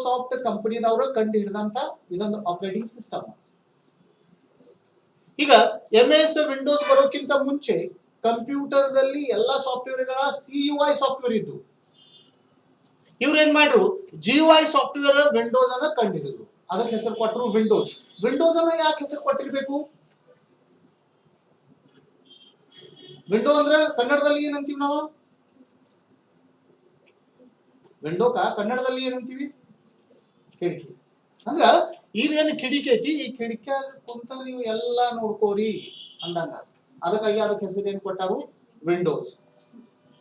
Microsoft ಕಂಪನಿದವರು ಕಂಡು ಹಿಡಿದಂತ ಇದೊಂದು ಆಪರೇಟಿಂಗ್ ಸಿಸ್ಟಮ್. ಈಗ MS ವಿಂಡೋಸ್ ಬರೋಕ್ಕಿಂತ ಮುಂಚೆ ಕಂಪ್ಯೂಟರ್ದಲ್ಲಿ ಎಲ್ಲ ಸಾಫ್ಟ್ವೇರ್ಗಳ CUI ಸಾಫ್ಟ್ವೇರ್ ಇದ್ದು, ಇವ್ರು ಏನ್ ಮಾಡ್ರು GUI ಸಾಫ್ಟ್ವೇರ್ ವಿಂಡೋಸ್ ಅನ್ನ ಕಂಡು ಹಿಡಿದ್ರು. ಅದಕ್ಕೆ ಹೆಸರು ಕೊಟ್ಟರು ವಿಂಡೋಸ್. ವಿಂಡೋಸ್ ಅನ್ನ ಯಾಕೆ ಹೆಸರು ಕೊಟ್ಟಿರ್ಬೇಕು? ವಿಂಡೋ ಅಂದ್ರೆ ಕನ್ನಡದಲ್ಲಿ ಏನಂತೀವಿ ನಾವು? ವಿಂಡೋಕ ಕನ್ನಡದಲ್ಲಿ ಏನಂತೀವಿ? ಕಿಟಕಿ. ಅಂದ್ರ ಇದೇನು ಕಿಟಕಿ ಐತಿ, ಈ ಕಿಟಕಿಯಾಗ ಕುಂತ ನೀವು ಎಲ್ಲಾ ನೋಡ್ಕೋರಿ ಅಂದಂಗ. ಅದಕ್ಕಾಗಿ ಅದಕ್ಕೆ ಹೆಸರು ಏನ್ ಕೊಟ್ಟಾರು? ವಿಂಡೋಸ್.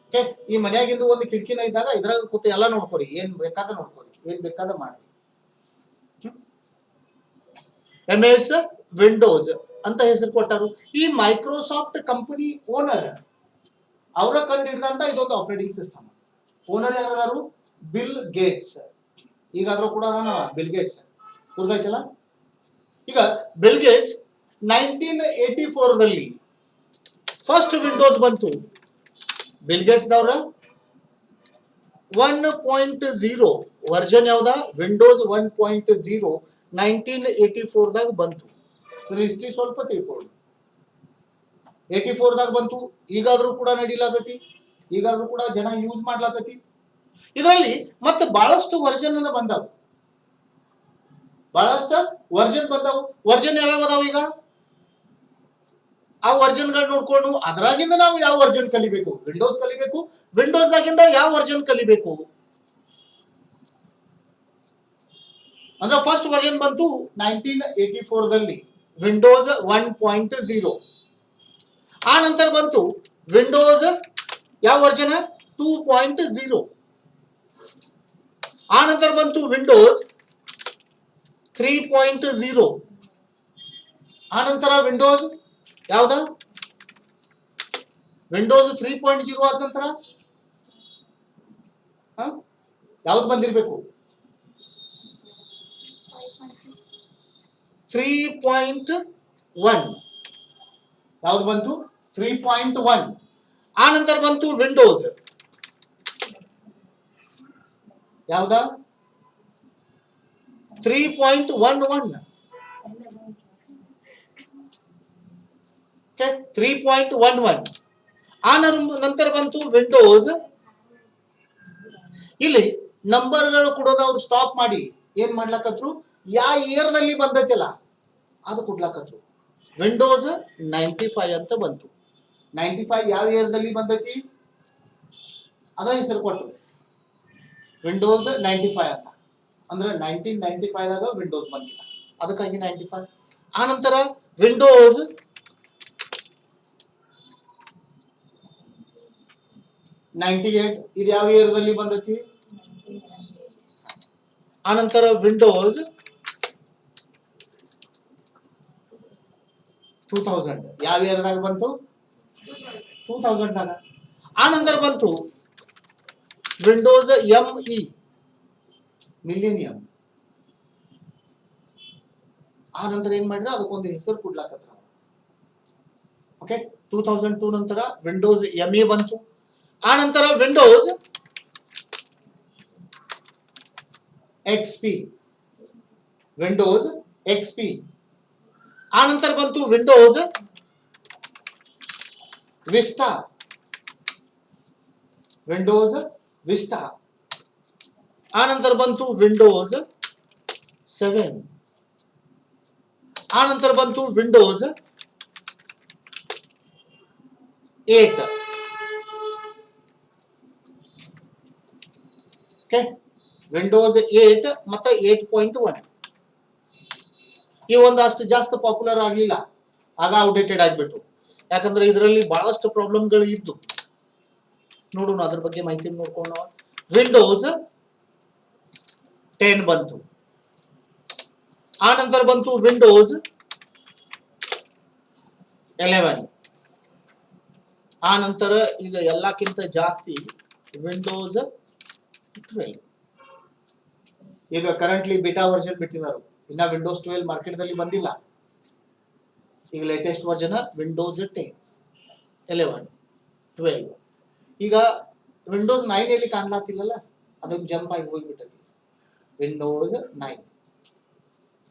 ಓಕೆ, ಈ ಮನ್ಯಾಗಿಂದು ಒಂದು ಕಿಟಕಿನ ಇದ್ದಾಗ ಇದ್ರಾಗ ಕೂತು ಎಲ್ಲ ನೋಡ್ಕೋರಿ, ಏನ್ ಬೇಕಾದ ನೋಡ್ಕೋರಿ, ಏನ್ ಬೇಕಾದ ಮಾಡಿ. MS ವಿಂಡೋಸ್ ಅಂತ ಹೆಸರು ಕೊಟ್ಟಾರು. ಈ ಮೈಕ್ರೋಸಾಫ್ಟ್ ಕಂಪನಿ ಓನರ್ ಅವರ ಕಂಡು ಹಿಡಿದಂತ ಇದೊಂದು ಆಪರೇಟಿಂಗ್ ಸಿಸ್ಟಮ್. ಓನರ್ ಯಾರು? Bill Gates. ಈಗಾದ್ರೂ ಕೂಡ ನಾನು ಬಿಲ್ ಗೇಟ್ಸ್ ಗುರ್ತಾಯ್ತಲ್ಲ. ಈಗ ಬಿಲ್ ಗೇಟ್ಸ್ 1984ದಲ್ಲಿ ಫಸ್ಟ್ ವಿಂಡೋಸ್ ಬಂತು. ಬಿಲ್ ಗೇಟ್ಸ್ ದವ್ರ 1.0 ವರ್ಷನ್ ಯಾವ್ದ? ವಿಂಡೋಸ್ 1.0 1984ದಾಗ ಬಂತು. ಹಿಸ್ಟ್ರಿ ಸ್ವಲ್ಪ ತಿಳ್ಕೊಳ್ಳಿ. 84ದಾಗ ಬಂತು. ಈಗಾದ್ರೂ ಕೂಡ ನಡೀಲಾತತಿ, ಈಗಾದ್ರೂ ಕೂಡ ಜನ ಯೂಸ್ ಮಾಡ್ಲಾತತಿ. ಇದರಲ್ಲಿ ಮತ್ತೆ ಬಹಳಷ್ಟು ವರ್ಷನ್ ಬಂದಾವು, ಬಹಳಷ್ಟು ವರ್ಷನ್ ಬಂದಾವು. ವರ್ಷನ್ ಯಾವ್ಯಾವ ಅದಾವ? ಈಗ ಆ ವರ್ಷನ್ಗಳು ನೋಡ್ಕೊಂಡು ಅದ್ರಾಗಿಂದ ನಾವು ಯಾವ ವರ್ಷನ್ ಕಲಿಬೇಕು? ವಿಂಡೋಸ್ ಕಲಿಬೇಕು. ವಿಂಡೋಸ್ದಾಗಿಂದ ಯಾವ ವರ್ಷನ್ ಕಲಿಬೇಕು ಅಂದ್ರೆ ಫಸ್ಟ್ ವರ್ಷನ್ ಬಂತು 1984ದಲ್ಲಿ, ವಿಂಡೋಸ್ 1.0. ಆ ನಂತರ ಬಂತು ವಿಂಡೋಸ್ ಯಾವ ವರ್ಷನ್? 2.0. ಆ ನಂತರ ಬಂತು ವಿಂಡೋಸ್ 3.0. ಆ ನಂತರ ವಿಂಡೋಸ್ ಯಾವ್ದ? ವಿಂಡೋಸ್ 3.0 ಆದ ನಂತರ ಯಾವ್ದು ಬಂದಿರ್ಬೇಕು? 3.1. ಯಾವ್ದು ಬಂತು? 3.1. ಆ ನಂತರ ಬಂತು ವಿಂಡೋಸ್ ಯಾವ್ದ? 3.11. 3.11. ಆ ನಂತರ ಬಂತು ವಿಂಡೋಸ್. ಇಲ್ಲಿ ನಂಬರ್ಗಳು ಕೊಡೋದು ಅವ್ರು ಸ್ಟಾಪ್ ಮಾಡಿ ಏನ್ ಮಾಡ್ಲಕತ್ರು? ಯಾವ ಇಯರ್ ನಲ್ಲಿ ಬಂದೈತಿಲ್ಲ ಅದು ಕೊಡ್ಲಕತ್ರು. ವಿಂಡೋಸ್ 95 ಅಂತ ಬಂತು. 95 ಯಾವ ಇಯರ್ ದಲ್ಲಿ ಬಂದೈತಿ ಅದ ಹೆಸರು ಕೊಟ್ಟು ವಿಂಡೋಸ್ 95 ಅಂತ. ಅಂದ್ರೆ 1995ದಾಗ ವಿಂಡೋಸ್ ಬಂದಿಲ್ಲ, ಅದಕ್ಕಾಗಿ 95. ಆ ನಂತರ ವಿಂಡೋಸ್ 98 ಇದು ಯಾವ ಇಯರ್ ದಲ್ಲಿ ಬಂದೈತಿ? ಆ ನಂತರ ವಿಂಡೋಸ್ 2000 ಯಾವ ಇಯರ್ದಾಗ ಬಂತು? 2000ದಾಗ. ಆ ನಂತರ ಬಂತು ವಿಂಡೋಸ್ ME ಮಿಲಿನಿಯಂ. ಆ ನಂತರ ಏನ್ ಮಾಡಿದ್ರೆ ಅದಕ್ಕೊಂದು ಹೆಸರು ಕೊಡ್ಲಾಕತ್ರ. ಓಕೆ, 2002 ನಂತರ ವಿಂಡೋಸ್ ME ಬಂತು. ಆ ನಂತರ ವಿಂಡೋಸ್ XP, ವಿಂಡೋಸ್ XP. ಆ ನಂತರ ಬಂತು ವಿಂಡೋಸ್ ವಿಸ್ಟಾ, ವಿಂಡೋಸ್ ವಿಸ್ಟಾ. ಆ ನಂತರ ಬಂತು ವಿಂಡೋಸ್ 7. ಆ ನಂತರ ಬಂತು ವಿಂಡೋಸ್ 8. ಓಕೆ, ವಿಂಡೋಸ್ 8 ಮತ್ತೆ 8.1 ಈ ಒಂದಷ್ಟು ಜಾಸ್ತಿ ಪಾಪ್ಯುಲರ್ ಆಗಲಿಲ್ಲ, ಆಗ ಔಟ್ಡೇಟೆಡ್ ಆಗಿಬಿಟ್ಟು. ಯಾಕಂದ್ರೆ ಇದರಲ್ಲಿ ಬಹಳಷ್ಟು ಪ್ರಾಬ್ಲಮ್ಗಳು ಇದ್ದು. ನೋಡೋಣ ಅದ್ರ ಬಗ್ಗೆ ಮಾಹಿತಿ ನೋಡ್ಕೊಂಡು. ವಿಂಡೋಸ್ 10 ಬಂತು. ಆ ನಂತರ ಬಂತು ವಿಂಡೋಸ್ 11. ಆ ನಂತರ ಈಗ ಎಲ್ಲಕ್ಕಿಂತ ಜಾಸ್ತಿ ವಿಂಡೋಸ್ 12. ಈಗ ಕರೆಂಟ್ಲಿ ಬಿಟಾ ವರ್ಷನ್ ಬಿಟ್ಟಿದ್ದಾರೆ, ಇನ್ನ ವಿಂಡೋಸ್ 12 ಮಾರ್ಕೆಟ್ದಲ್ಲಿ ಬಂದಿಲ್ಲ. ಈಗ ಲೇಟೆಸ್ಟ್ ವರ್ಷನ್ ವಿಂಡೋಸ್ 10, 11, 12. ಈಗ ವಿಂಡೋಸ್ 9 ಎಲ್ಲಿ ಕಾಣ್ಲಾತಿಲ್ಲಲ್ಲ, ಅದಕ್ಕೆ ಜಂಪ್ ಆಗಿ ಹೋಗ್ಬಿಟ್ಟತಿ. ವಿಂಡೋಸ್ 9.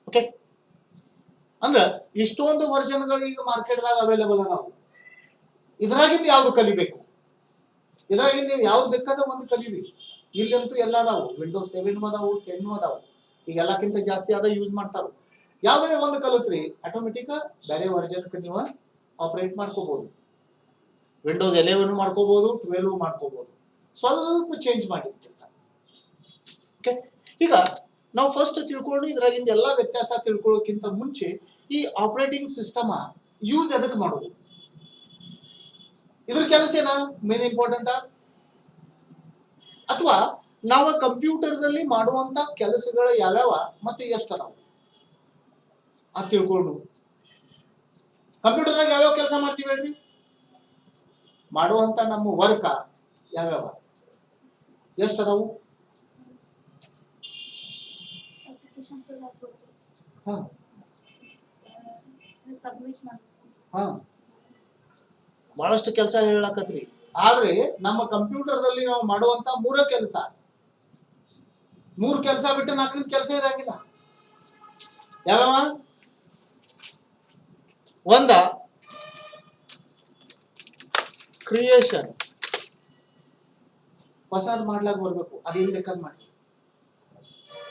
ಓಕೆ, ಅಂದ್ರೆ ಇಷ್ಟೊಂದು ವರ್ಷನ್ಗಳು ಈಗ ಮಾರ್ಕೆಟ್ದಾಗ ಅವೈಲೇಬಲ್ ಅದಾವು. ಇದ್ರಾಗಿಂದ ಯಾವ್ದು ಕಲಿಬೇಕು? ಇದ್ರಾಗಿಂದ ನೀವು ಯಾವ್ದು ಬೇಕಾದ ಒಂದು ಕಲಿವಿ. ಇಲ್ಲಂತೂ ಎಲ್ಲ ಅದಾವು. ವಿಂಡೋಸ್ 7 ಅದಾವು, 10 ಅದಾವು. ಈಗ ಎಲ್ಲಕ್ಕಿಂತ ಜಾಸ್ತಿ ಅದ ಯೂಸ್ ಮಾಡ್ತಾರ. ಯಾವ್ದಾರ ಒಂದು ಕಲಿತ್ರಿ ಆಟೋಮೆಟಿಕ್ ಬೇರೆ ವರ್ಜನ್ ನೀವು ಆಪರೇಟ್ ಮಾಡ್ಕೋಬಹುದು. ವಿಂಡೋಸ್ 11 ಮಾಡ್ಕೋಬಹುದು, 12 ಮಾಡ್ಕೋಬಹುದು. ಸ್ವಲ್ಪ ಚೇಂಜ್ ಮಾಡಿರ್ತಾರೆ. ಓಕೆ, ಈಗ ನಾವು ಫಸ್ಟ್ ತಿಳ್ಕೊಂಡು ಇದ್ರಾಗಿಂದ ಎಲ್ಲಾ ವ್ಯತ್ಯಾಸ ತಿಳ್ಕೊಳ್ಳೋಕ್ಕಿಂತ ಮುಂಚೆ ಈ ಆಪರೇಟಿಂಗ್ ಸಿಸ್ಟಮ್ ಯೂಸ್ ಎದಕ್ಕೆ ಮಾಡೋದು, ಇದ್ರ ಕೆಲಸ ಏನ ಮೇನ್ ಇಂಪಾರ್ಟೆಂಟ್, ಅಥವಾ ನಾವು ಕಂಪ್ಯೂಟರ್ದಲ್ಲಿ ಮಾಡುವಂತ ಕೆಲಸಗಳು ಯಾವ್ಯಾವ ಮತ್ತೆ ಎಷ್ಟು ಅದಾವ ಅದು ತಿಳ್ಕೊಂಡು. ಕಂಪ್ಯೂಟರ್ದಾಗ ಯಾವ್ಯಾವ ಕೆಲಸ ಮಾಡ್ತೀವಿ ಹೇಳ್ರಿ? ಮಾಡುವಂತ ನಮ್ಮ ವರ್ಕ ಯಾವ್ಯಾವ ಎಷ್ಟು ಅದಾವು? ಬಹಳಷ್ಟು ಕೆಲಸ ಹೇಳಕತ್ರಿ. ಆದ್ರೆ ನಮ್ಮ ಕಂಪ್ಯೂಟರ್ದಲ್ಲಿ ನಾವು ಮಾಡುವಂತ ಮೂರು ಕೆಲಸ ಬಿಟ್ಟು ನಾಲ್ಕರಿಂದ ಕೆಲಸ ಇರಂಗಿಲ್ಲ. ಯಾವ್ಯಾವ? ಒಂದ ಕ್ರಿಯೇಷನ್, ಹೊಸದ್ ಮಾಡ್ಲಾಕ ಬರ್ಬೇಕು. ಅದೇನ್ ಬೇಕಾದ್ ಮಾಡಿ.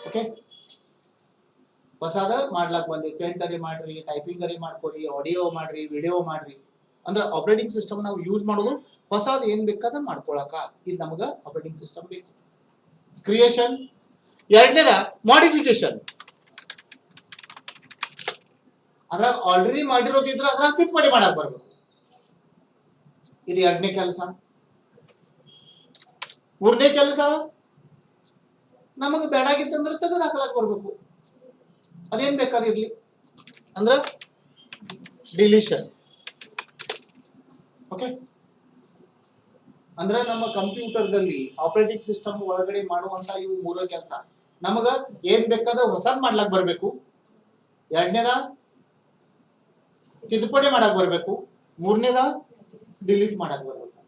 ಓಕೆ, ಹೊಸದ ಮಾಡ್ಲಾಕ್ ಬಂದಿ, ಪೇಂಟ್ ಅರಿ ಮಾಡ್ರಿ, ಟೈಪಿಂಗ್ ಅರಿ ಮಾಡ್ಕೊರಿ, ಆಡಿಯೋ ಮಾಡ್ರಿ, ವಿಡಿಯೋ ಮಾಡ್ರಿ. ಅಂದ್ರೆ ಆಪರೇಟಿಂಗ್ ಸಿಸ್ಟಮ್ ನಾವು ಯೂಸ್ ಮಾಡೋದು ಹೊಸದ್ ಏನ್ ಬೇಕಾದ ಮಾಡ್ಕೊಳಕ. ಇದು ನಮಗ ಆಪರೇಟಿಂಗ್ ಸಿಸ್ಟಮ್ ಬೇಕು. ಕ್ರಿಯೇಷನ್. ಎರಡನೇದ ಮಾಡಿಫಿಕೇಶನ್. ಅದ್ರಾಗ ಆಲ್ರೆಡಿ ಮಾಡಿರೋದಿದ್ರ ಅದ್ರಾಗ ತಿದ್ದುಪಡಿ ಮಾಡಕ್ ಬರ್ಬೇಕು. ಇದು ಎರಡನೇ ಕೆಲಸ. ಮೂರನೇ ಕೆಲಸ ನಮಗ ಬೇಡಾಗಿತ್ತಂದ್ರೆ ತೆಗೆದು ಹಾಕಲಾಕ್ ಬರ್ಬೇಕು. ಅದೇನ್ ಬೇಕಾದಿರ್ಲಿ ಅಂದ್ರ ಡಿಲೀಷನ್. ಓಕೆ, ಅಂದ್ರೆ ನಮ್ಮ ಕಂಪ್ಯೂಟರ್ದಲ್ಲಿ ಆಪರೇಟಿಂಗ್ ಸಿಸ್ಟಮ್ ಒಳಗಡೆ ಮಾಡುವಂತ ಇವು ಮೂರು ಕೆಲಸ. ನಮಗ ಏನ್ ಬೇಕಾದ ಹೊಸದ್ ಮಾಡ್ಲಾಕ್ ಬರ್ಬೇಕು. ಎರಡನೇದ ತಿದ್ದುಪಡಿ ಮಾಡಕ್ ಬರ್ಬೇಕು. ಮೂರನೇದ ಡಿಲೀಟ್ ಮಾಡಕ್ ಬರ್ಬೇಕು.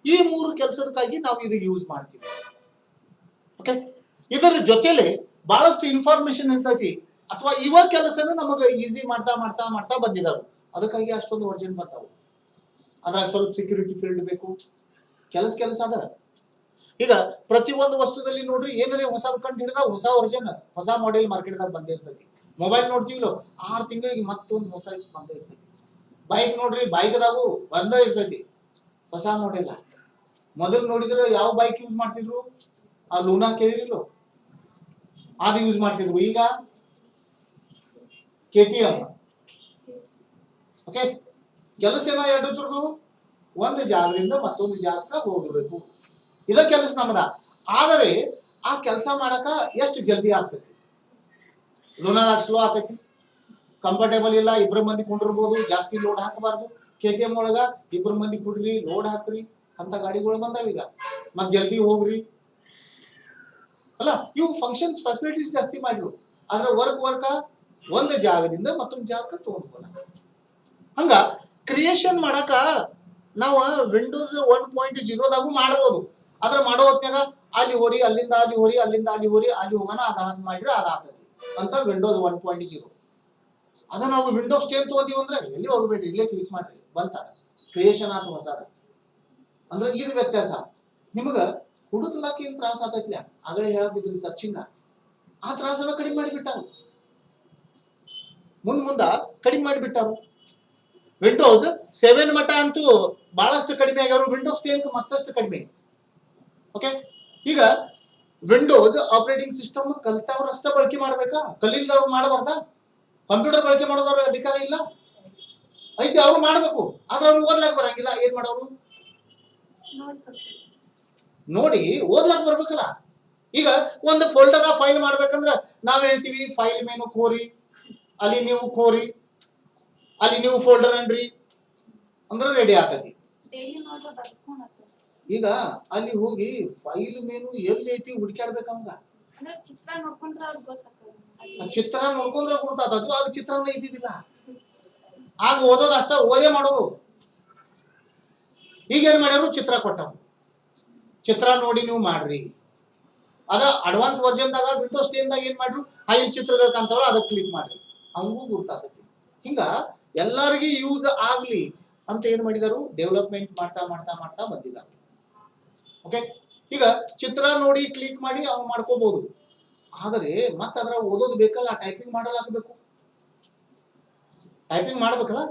ಈ ಮೂರು ಕೆಲಸದಕ್ಕಾಗಿ ನಾವು ಇದು ಯೂಸ್ ಮಾಡ್ತೀವಿ. ಓಕೆ, ಇದರ ಜೊತೆಲೆ ಬಹಳಷ್ಟು ಇನ್ಫಾರ್ಮೇಶನ್ ಇರ್ತೈತಿ. ಅಥವಾ ಇವಾಗ ಕೆಲಸನ ನಮಗ ಈಸಿ ಮಾಡ್ತಾ ಮಾಡ್ತಾ ಮಾಡ್ತಾ ಬಂದಿದಾರು. ಅದಕ್ಕಾಗಿ ಅಷ್ಟೊಂದು ವರ್ಜನ್ ಬರ್ತಾವ. ಅದ್ರಾಗ ಸ್ವಲ್ಪ ಸೆಕ್ಯೂರಿಟಿ ಫೀಲ್ಡ್ ಬೇಕು. ಕೆಲಸ ಅದ. ಈಗ ಪ್ರತಿಯೊಂದು ವಸ್ತುದಲ್ಲಿ ನೋಡ್ರಿ, ಏನಾರೇ ಹೊಸದ್ ಕಂಡು ಹಿಡಿದ ಹೊಸ ವರ್ಜನ್, ಹೊಸ ಮಾಡೆಲ್ ಮಾರ್ಕೆಟ್ದಾಗ ಬಂದೇ ಇರ್ತೈತಿ. ಮೊಬೈಲ್ ನೋಡ್ತೀವಿಲ್ಲ, 6 ತಿಂಗಳಿಗೆ ಮತ್ತೊಂದು ಹೊಸ ಬಂದೇ ಇರ್ತೈತಿ. ಬೈಕ್ ನೋಡ್ರಿ, ಬೈಕ್ದಾಗೂ ಬಂದೇ ಇರ್ತೈತಿ ಹೊಸ ಮಾಡೆಲ್. ಮೊದಲು ನೋಡಿದ್ರೆ ಯಾವ ಬೈಕ್ ಯೂಸ್ ಮಾಡ್ತಿದ್ರು? ಆ ಲೂನಾ ಕೇಳಿರಿಲ್ಲ, ಅದು ಯೂಸ್ ಮಾಡ್ತಿದ್ರು. ಈಗ KTM. ಓಕೆ, ಕೆಲಸ ಏನ ಎರಡರದು? ಒಂದು ಜಾಗದಿಂದ ಮತ್ತೊಂದು ಜಾಗಕ್ಕೆ ಹೋಗಬೇಕು. ಇದ ಕೆಲಸ ನಮ್ಮದ. ಆದರೆ ಆ ಕೆಲಸ ಮಾಡಕ ಎಷ್ಟು ಜಲ್ದಿ ಆಗ್ತೈತಿ? ಲೂನಾದಾಗ ಸ್ಲೋ ಆಗ್ತೈತಿ, ಕಂಫರ್ಟೇಬಲ್ ಇಲ್ಲ, ಇಬ್ರು ಮಂದಿ ಕುಂಡಿರ್ಬೋದು, ಜಾಸ್ತಿ ಲೋಡ್ ಹಾಕಬಾರ್ದು. KTM ಒಳಗ ಇಬ್ರು ಮಂದಿ ಕುಡ್ರಿ, ಲೋಡ್ ಹಾಕ್ರಿ ಅಂತ ಗಾಡಿಗಳು ಬಂದಾವ ಈಗ. ಮತ್ ಜಲ್ದಿ ಹೋಗ್ರಿ ಅಲ್ಲ, ಇವು ಫಂಕ್ಷನ್ಸ್ ಫೆಸಿಲಿಟೀಸ್ ಜಾಸ್ತಿ ಮಾಡಿರು. ಆದ್ರೆ ವರ್ಕ ಒಂದು ಜಾಗದಿಂದ ಮತ್ತೊಂದು ಜಾಗಕ್ಕೆ ತಗೊಂಡ್ಬೋದ. ಹಂಗ ಕ್ರಿಯೇಷನ್ ಮಾಡಕ ನಾವು ವಿಂಡೋಸ್ 1.0ದಾಗೂ ಮಾಡಬಹುದು. ಆದ್ರೆ ಮಾಡೋ ಹೊತ್ನಾಗ ಅಲ್ಲಿ ಹೋರಿ, ಅಲ್ಲಿಂದ ಅಲ್ಲಿ ಹೋರಿ, ಅಲ್ಲಿಂದ ಅಲ್ಲಿ ಹೋರಿ, ಅಲ್ಲಿ ಹೋಗೋಣ ಅದಾದ್ ಮಾಡಿದ್ರೆ ಅದಾಗ್ತದೆ ಅಂತ ವಿಂಡೋಸ್ 1.0. ಅದ ನಾವು ವಿಂಡೋಸ್ 10 ತಗೋತೀವಿ ಅಂದ್ರೆ ಎಲ್ಲಿ ಹೋಗ್ಬೇಡ್ರಿ, ಇಲ್ಲೇ ಕ್ಲಿಕ್ ಮಾಡ್ರಿ, ಬಂತ ಕ್ರಿಯೇಷನ್ ಆತ ಹೊಸದ. ಅಂದ್ರೆ ಇದು ವ್ಯತ್ಯಾಸ. ನಿಮಗ ಹುಡುಕ್ಲಕ್ಕ ಏನ್ ತ್ರಾಸ ಆತೈತ್ಲ, ಆಗಲೇ ಹೇಳ್ತಿದ್ರಿ ಸರ್ಚಿಂಗ್, ಆ ತ್ರಾಸನ ಕಡಿಮೆ ಮಾಡಿಬಿಟ್ಟಾರು. ಮುಂದ ಕಡಿಮೆ ಮಾಡಿಬಿಟ್ಟಾರು. ವಿಂಡೋಸ್ 7 ಮಟ್ಟ ಅಂತೂ ಬಹಳಷ್ಟು ಕಡಿಮೆ ಆಗ್ಯಾರು. ವಿಂಡೋಸ್ 10 ಮತ್ತಷ್ಟು ಕಡಿಮೆ. ಓಕೆ, ಈಗ ವಿಂಡೋಸ್ ಆಪರೇಟಿಂಗ್ ಸಿಸ್ಟಮ್ ಕಲ್ತವ್ರು ಅಷ್ಟೇ ಬಳಕೆ ಮಾಡ್ಬೇಕಾ? ಕಲಿಲ್ದವ್ರು ಮಾಡಬಾರ್ದಾ? ಕಂಪ್ಯೂಟರ್ ಬಳಕೆ ಮಾಡೋದವ್ರ ಅಧಿಕಾರ ಇಲ್ಲ ಐತಿ, ಅವ್ರು ಮಾಡ್ಬೇಕು. ಆದ್ರೆ ಅವ್ರು ಓದ್ಲಾಕ್ ಬರಂಗಿಲ್ಲ. ಏನ್ ಮಾಡೋರು? ನೋಡಿ ಓದ್ಲಾಕ್ ಬರ್ಬೇಕಲ್ಲ. ಈಗ ಒಂದು ಫೋಲ್ಡರ್ ಫೈಲ್ ಮಾಡ್ಬೇಕಂದ್ರ ನಾವ್ ಹೇಳ್ತೀವಿ ಫೈಲ್ ಮೇನು ಕೋರಿ, ಅಲ್ಲಿ ನೀವು ಕೋರಿ, ಅಲ್ಲಿ ನೀವು ಫೋಲ್ಡರ್ ಅನ್ರಿ ಅಂದ್ರೆ ರೆಡಿ ಆಗ್ತೈತಿ. ಈಗ ಅಲ್ಲಿ ಹೋಗಿ ಫೈಲ್ ಮೇನು ಎಲ್ಲಿ ಐತಿ ಹುಡುಕಾಡ್ಬೇಕಂಗ. ಚಿತ್ರ ನೋಡ್ಕೊಂಡ್ರೆ ಗುರ್ತಾತದ್ದು, ಅದು ಚಿತ್ರನೇ ಇದ್ದಿದ್ದಿಲ್ಲ. ಆಗ ಓದೋದು ಅಷ್ಟ ಓದೇ ಮಾಡೋದು. ಈಗ ಏನ್ ಮಾಡ್ಯಾರು? ಚಿತ್ರ ಕೊಟ್ಟವು. ಚಿತ್ರ ನೋಡಿ ನೀವು ಮಾಡ್ರಿ. ಅದ ಅಡ್ವಾನ್ಸ್ ವರ್ಷನ್ದಾಗ ವಿಂಡೋಸ್ 10 ದಾಗ ಏನ್ ಮಾಡ್ರು ಇಲ್ಲಿ ಚಿತ್ರಗಳು ಕಾಣ್ತಾವ ಅದಕ್ಕೆ ಕ್ಲಿಕ್ ಮಾಡ್ರಿ ಹಂಗೂ ಗುರ್ತಾಗ್ತೈತಿ. ಹಿಂಗ ಎಲ್ಲರಿಗೂ ಯೂಸ್ ಆಗ್ಲಿ ಅಂತ ಏನ್ ಮಾಡಿದಾರು ಡೆವಲಪ್ಮೆಂಟ್ ಮಾಡ್ತಾ ಮಾಡ್ತಾ ಮಾಡ್ತಾ ಬಂದಿದ್ದಾರೆ. ಓಕೆ, ಈಗ ಚಿತ್ರ ನೋಡಿ ಕ್ಲಿಕ್ ಮಾಡಿ ಅವ್ ಮಾಡ್ಕೋಬಹುದು. ಆದರೆ ಮತ್ತೆ ಅದ್ರ ಓದೋದು ಬೇಕಲ್ಲ, ಟೈಪಿಂಗ್ ಮಾಡಲ್ಲ ಹಾಕ್ಬೇಕು, ಟೈಪಿಂಗ್ ಮಾಡ್ಬೇಕಲ್ಲ,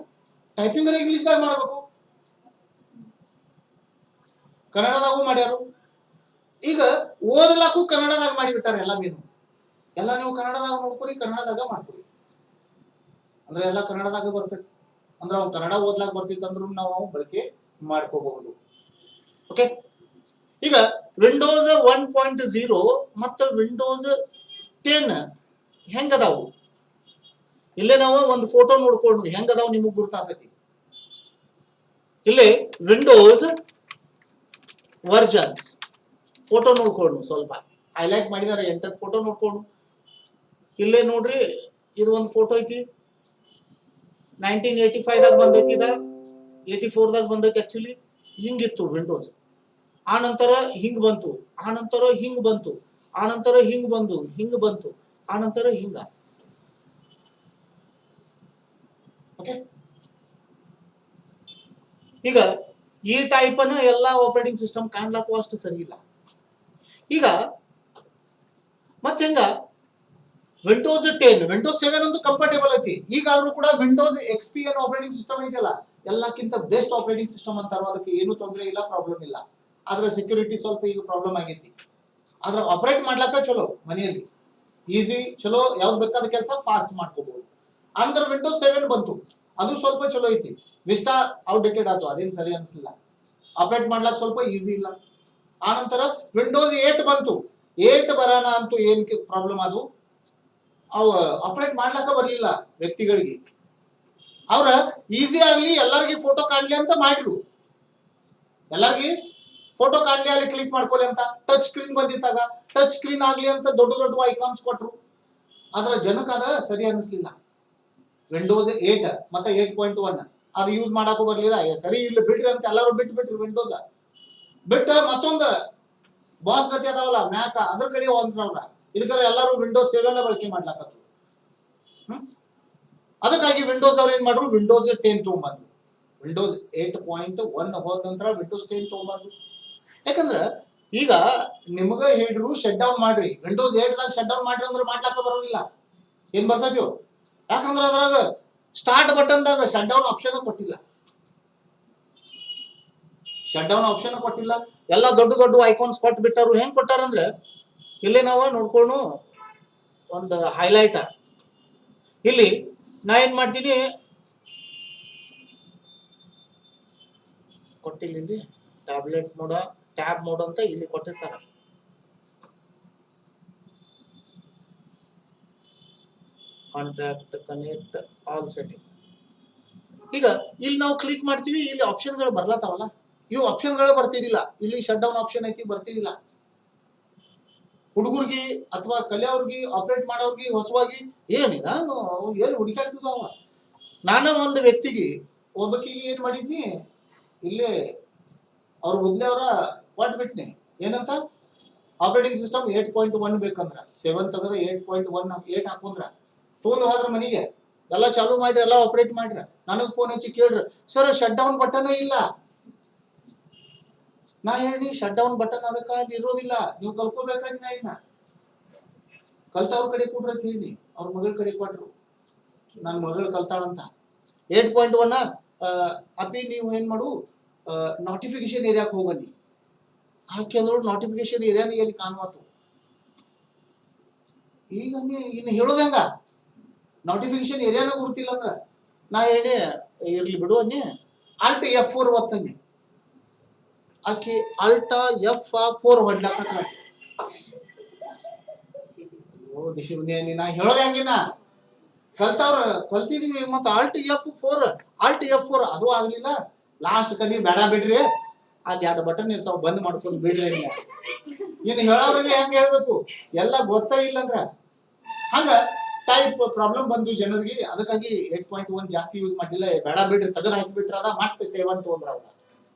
ಟೈಪಿಂಗ್ ಇಂಗ್ಲಿಷ್ದಾಗ ಮಾಡ್ಬೇಕು, ಕನ್ನಡದಾಗೂ ಮಾಡ್ಯಾರು. ಈಗ ಓದಲಾಕು ಕನ್ನಡದಾಗ ಮಾಡಿಬಿಟ್ಟಾರೆ ಎಲ್ಲ ಮೀನು ಎಲ್ಲ. ನೀವು ಕನ್ನಡದಾಗ ನೋಡ್ಕೊರಿ, ಕನ್ನಡದಾಗ ಮಾಡ್ಕೊರಿ, ಅಂದ್ರೆ ಎಲ್ಲ ಕನ್ನಡದಾಗ ಬರ್ತೈತಿ. ಅಂದ್ರೆ ಅವ್ನು ಕನ್ನಡ ಓದ್ಲಾಕ್ ಬರ್ತಿತ್ತು ಅಂದ್ರೂ ನಾವು ಬಳಕೆ ಮಾಡ್ಕೋಬಹುದು. ಓಕೆ, ಈಗ ವಿಂಡೋಸ್ 1.0 ಮತ್ತು ವಿಂಡೋಸ್ 10 ಹೆಂಗದಾವು ಇಲ್ಲೇ ನಾವು ಒಂದು ಫೋಟೋ ನೋಡ್ಕೊಂಡು ಹೆಂಗದಾವ್ ನಿಮಗ್ ಗುರ್ತಾಗ್ತೈತಿ. ಇಲ್ಲೇ ವಿಂಡೋಸ್ ವರ್ಜನ್ಸ್ ಫೋಟೋ ನೋಡ್ಕೊಂಡು ಸ್ವಲ್ಪ ಹೈಲೈಟ್ ಮಾಡಿದಾರೆ, 8 ಫೋಟೋ ನೋಡ್ಕೊಂಡು. ಇಲ್ಲೇ ನೋಡ್ರಿ, ಇದು ಒಂದು ಫೋಟೋ ಐತಿ 1985 ದಾಗ ಬಂದೈತಿ, 84 ದಾಗ ಬಂದೈತಿ. ಆಕ್ಚುಲಿ ಹಿಂಗಿತ್ತು ವಿಂಡೋಸ್, ಆ ನಂತರ ಹಿಂಗ್ ಬಂತು, ಆ ನಂತರ ಹಿಂಗ್ ಬಂತು, ಆ ನಂತರ ಹಿಂಗ್ ಬಂದು ಹಿಂಗ್ ಬಂತು, ಆ ನಂತರ ಹಿಂಗ. ಓಕೆ, ಈಗ ಈ ಟೈಪ್ ಅನ್ನ ಎಲ್ಲಾ ಆಪರೇಟಿಂಗ್ ಸಿಸ್ಟಮ್ ಕಾಣ್ಲಾಕು ಅಷ್ಟು ಸರಿ ಇಲ್ಲ. ಈಗ ಮತ್ತೆ ಹೆಂಗ ವಿಂಡೋಸ್ 10 ವಿಂಡೋಸ್ 7 ಒಂದು ಕಂಫರ್ಟೇಬಲ್ ಐತಿ. ಈಗಾದ್ರೂ ಕೂಡ ವಿಂಡೋಸ್ XP ಅನ್ನೋ ಆಪರೇಟಿಂಗ್ ಸಿಸ್ಟಮ್ ಐತಿಲ್ಲ, ಎಲ್ಲಕ್ಕಿಂತ ಬೆಸ್ಟ್ ಆಪರೇಟಿಂಗ್ ಸಿಸ್ಟಮ್ ಅಂತಾರೋ, ಅದಕ್ಕೆ ಏನು ತೊಂದರೆ ಇಲ್ಲ, ಪ್ರಾಬ್ಲಮ್ ಇಲ್ಲ. ಆದ್ರೆ ಸೆಕ್ಯೂರಿಟಿ ಸ್ವಲ್ಪ ಈಗ ಪ್ರಾಬ್ಲಮ್ ಆಗೈತಿ. ಆದ್ರೆ ಆಪರೇಟ್ ಮಾಡ್ಲಕ್ಕ ಚಲೋ, ಮನೆಯಲ್ಲಿ ಈಸಿ ಚಲೋ, ಯಾವ್ದು ಬೇಕಾದ ಕೆಲಸ ಫಾಸ್ಟ್ ಮಾಡ್ಕೋಬಹುದು. ಆನಂತರ ವಿಂಡೋಸ್ 7 ಬಂತು, ಅದು ಸ್ವಲ್ಪ ಚಲೋ ಐತಿ. ವಿಸ್ಟಾ ಔಟ್ಡೇಟೆಡ್ ಆಯ್ತು, ಅದೇನು ಸರಿ ಅನ್ಸಲಿಲ್ಲ, ಆಪರೇಟ್ ಮಾಡ್ಲಕ್ ಸ್ವಲ್ಪ ಈಸಿ ಇಲ್ಲ. ಆನಂತರ ವಿಂಡೋಸ್ 8 ಬಂತು, 8 ಬರೋಣ ಅಂತೂ ಏನ್ ಪ್ರಾಬ್ಲಮ್ ಅದು, ಅವ ಆಪರೇಟ್ ಮಾಡ್ಲಕ್ಕ ಬರ್ಲಿಲ್ಲ ವ್ಯಕ್ತಿಗಳಿಗೆ. ಅವ್ರ ಈಸಿ ಆಗ್ಲಿ ಎಲ್ಲರಿಗೂ ಫೋಟೋ ಕಾಣ್ಲಿ ಅಂತ ಮಾಡ್ರು, ಎಲ್ಲರಿಗೂ ಫೋಟೋ ಕಾಣ್ಲಿ ಅಲ್ಲಿ ಕ್ಲಿಕ್ ಮಾಡ್ಕೊಳ್ಳಿ ಅಂತ. ಟಚ್ ಸ್ಕ್ರೀನ್ ಬಂದಿತ್ತಾಗ ಟಚ್ ಸ್ಕ್ರೀನ್ ಆಗ್ಲಿ ಅಂತ ದೊಡ್ಡ ದೊಡ್ಡ ಐಕಾನ್ಸ್ ಕೊಟ್ರು. ಆದ್ರ ಜನಕ್ಕೆ ಅದ ಸರಿ ಅನಿಸ್ಲಿಲ್ಲ. ವಿಂಡೋಸ್ 8 ಮತ್ತೆ 8.1 ಅದು ಯೂಸ್ ಮಾಡಕ್ಕೂ ಬರ್ಲಿಲ್ಲ. ಸರಿ ಇಲ್ಲ ಬಿಡ್ರಿ ಅಂತ ಎಲ್ಲರೂ ಬಿಟ್ರು ವಿಂಡೋಸ್ ಬಿಟ್ಟ ಮತ್ತೊಂದ ಬಾಸ್ ಗತಿ ಅದಾವಲ್ಲ ಮ್ಯಾಕ, ಅದ್ರ ಕಡೆ ಹೋಗ್ರವ್ರ. ಇದಕ್ಕರ ಎಲ್ಲರೂ ವಿಂಡೋಸ್ 7 ಬಳಕೆ ಮಾಡ್ಲಾಕತ್ರು. ಅದಕ್ಕಾಗಿ ವಿಂಡೋಸ್ ಅವ್ರು ಏನ್ ಮಾಡ್ರು, ವಿಂಡೋಸ್ 10 ತಗೊಂಡ್ಬಂದ್ರು. ವಿಂಡೋಸ್ 8.1 ಹೋದ ನಂತರ ವಿಂಡೋಸ್ 10 ತಗೊಂಡ್ಬಂದ್ರು. ಯಾಕಂದ್ರ ಈಗ ನಿಮಗ ಹೇಳಿದ್ರು ಶಟ್ ಡೌನ್ ಮಾಡ್ರಿ, ವಿಂಡೋಸ್ 8 ದಾಗ ಶಟ್ ಡೌನ್ ಮಾಡ್ರಿ ಅಂದ್ರೆ ಮಾಡ್ಲಾಕ ಬರೋದಿಲ್ಲ. ಏನ್ ಬರ್ತೈತಿ, ಯಾಕಂದ್ರ ಅದ್ರಾಗ ಸ್ಟಾರ್ಟ್ ಬಟನ್ ದಾಗ ಶಟ್ ಡೌನ್ ಆಪ್ಷನ್ ಕೊಟ್ಟಿಲ್ಲ, ಶಟ್ ಡೌನ್ ಆಪ್ಷನ್ ಕೊಟ್ಟಿಲ್ಲ. ಎಲ್ಲ ದೊಡ್ಡ ದೊಡ್ಡ ಐಕಾನ್ಸ್ ಕೊಟ್ಟು ಬಿಟ್ಟಾರು. ಹೆಂಗ್ ಕೊಟ್ಟಾರಂದ್ರೆ ಇಲ್ಲಿ ನಾವು ನೋಡ್ಕೊಂಡು ಒಂದು ಹೈಲೈಟ್ ಇಲ್ಲಿ ನಾ ಏನ್ ಮಾಡ್ತೀನಿ, ಕೊಟ್ಟಿಲ್ಲ ಇಲ್ಲಿ ಟ್ಯಾಬ್ಲೆಟ್ ಮೋಡ, ಟ್ಯಾಬ್ ಮೋಡ್ ಅಂತ ಇಲ್ಲಿ ಕೊಟ್ಟಿರ್ತಾರ. Contact connect all setting. ಈಗ ಇಲ್ಲಿ ನಾವು ಕ್ಲಿಕ್ ಮಾಡ್ತೀವಿ, ಇಲ್ಲಿ ಆಪ್ಷನ್ಗಳು ಬರ್ಲತ್ತಾವಲ್ಲ, ಇವು ಆಪ್ಷನ್ಗಳೇ ಬರ್ತಿದ್ದಿಲ್ಲ. ಇಲ್ಲಿ ಶಟ್ ಡೌನ್ ಆಪ್ಷನ್ ಐತಿ, ಬರ್ತಿದ್ದಿಲ್ಲ. ಹುಡುಗರ್ಗಿ ಅಥವಾ ಕಲಿಯೋರ್ಗಿ ಆಪರೇಟ್ ಮಾಡೋರ್ಗಿ ಹೊಸವಾಗಿ ಏನಿದ ಎಲ್ಲಿ ಹುಡುಕಾಡ್ತಿದ್ದಾವ. ನಾನು ಒಂದು ವ್ಯಕ್ತಿಗೆ ಒಬ್ಬಕಿಗೆ ಏನ್ ಮಾಡಿದ್ನಿ, ಇಲ್ಲೇ ಅವ್ರ ಮೊದ್ಲೇ ಅವರ ಕೊಟ್ಬಿಟ್ನಿ, ಏನಂತ ಆಪರೇಟಿಂಗ್ ಸಿಸ್ಟಮ್ 8.1 ಬೇಕಂದ್ರ 7 ತೆಗೆದ 8.1 8 ಹಾಕೊಂಡ್ರ ತೊಗೊಂಡು ಹೋದ್ರ ಮನೆಗೆ ಎಲ್ಲ ಚಾಲೂ ಮಾಡ್ರಿ, ಎಲ್ಲ ಆಪರೇಟ್ ಮಾಡ್ರಿ. ನನಗ್ ಫೋನ್ ಹಚ್ಚಿ ಕೇಳ್ರಿ, ಸರ್ ಶಟ್ ಡೌನ್ ಬಟನ್ ಇಲ್ಲ. ನಾ ಹೇಳಿ ಶಟ್ ಡೌನ್ ಬಟನ್ ಅದಕ್ಕ ಇರೋದಿಲ್ಲ, ನೀವು ಕಲ್ಕೋಬೇಕ್ರಿ. ನಾ ಇನ್ನ ಕಲ್ತವ್ರ ಕಡೆ ಕೊಡ್ರಿ ಅಂತ ಹೇಳಿ ಅವ್ರ ಮಗಳ ಕಡೆ ಕೊಟ್ರು. ನನ್ನ ಮಗಳು ಕಲ್ತಾಳಂತ 8.1 ಅಪ್ಪಿ ನೀವು ಏನ್ ಮಾಡು, ನೋಟಿಫಿಕೇಶನ್ ಏರಿಯಾಕ್ ಹೋಗಲ್ಲಿ ಹಾಕಿ ಅಂದ್ರು. ನೋಟಿಫಿಕೇಶನ್ ಏರಿಯಾನ ಎಲ್ಲಿ ಕಾಣುವತ್ತು. ಈಗ ಇನ್ನು ಹೇಳೋದ್ ಹೆಂಗ, ನೋಟಿಫಿಕೇಶನ್ ಏರಿಯಾನ ಗುರುತಿಲ್ಲ ಅಂದ್ರ ನಾ ಹೇಳಿ ಇರ್ಲಿ ಬಿಡು ಅನ್ನಿ, Alt F4 ಒತ್ತನ್ನಿ. ಆಕಿ Alt F4 ಹೊಡ್ಲಾಕತ್ರ. ಓ ದಿಶಿವ್ನಿ, ನಾ ಹೇಳೋದ್ ಹೆಂಗಿನ ಕಲ್ತವ್ರ ಕಲ್ತಿದೀವಿ. ಮತ್ತ Alt F4 ಅದು ಆಗ್ಲಿಲ್ಲ. ಲಾಸ್ಟ್ ಕದಿ ಬೇಡ ಬಿಡ್ರಿ, ಅಲ್ಲಿ 2 ಬಟನ್ ಇರ್ತಾವ, ಬಂದ್ ಮಾಡ್ಕೊಂಡು ಬಿಡ್ರಿ. ಇನ್ನು ಹೇಳೋರಿಗೆ ಹೆಂಗ ಹೇಳ್ಬೇಕು, ಎಲ್ಲ ಗೊತ್ತೇ ಇಲ್ಲ ಅಂದ್ರ ಹಂಗ ಟೈಪ್ ಪ್ರಾಬ್ಲಮ್ ಬಂದು ಜನರಿಗೆ. ಅದಕ್ಕಾಗಿ 8.1 ಜಾಸ್ತಿ ಯೂಸ್ ಮಾಡಿಲ್ಲ, ಬೇಡ ಬಿಡ್ರಿ ತೆಗೆದು ಹಾಕಿಬಿಟ್ರ ಅದ ಮತ್ತೆ 7 ತಗೊಂಡ್ರ ಅವ್ರ.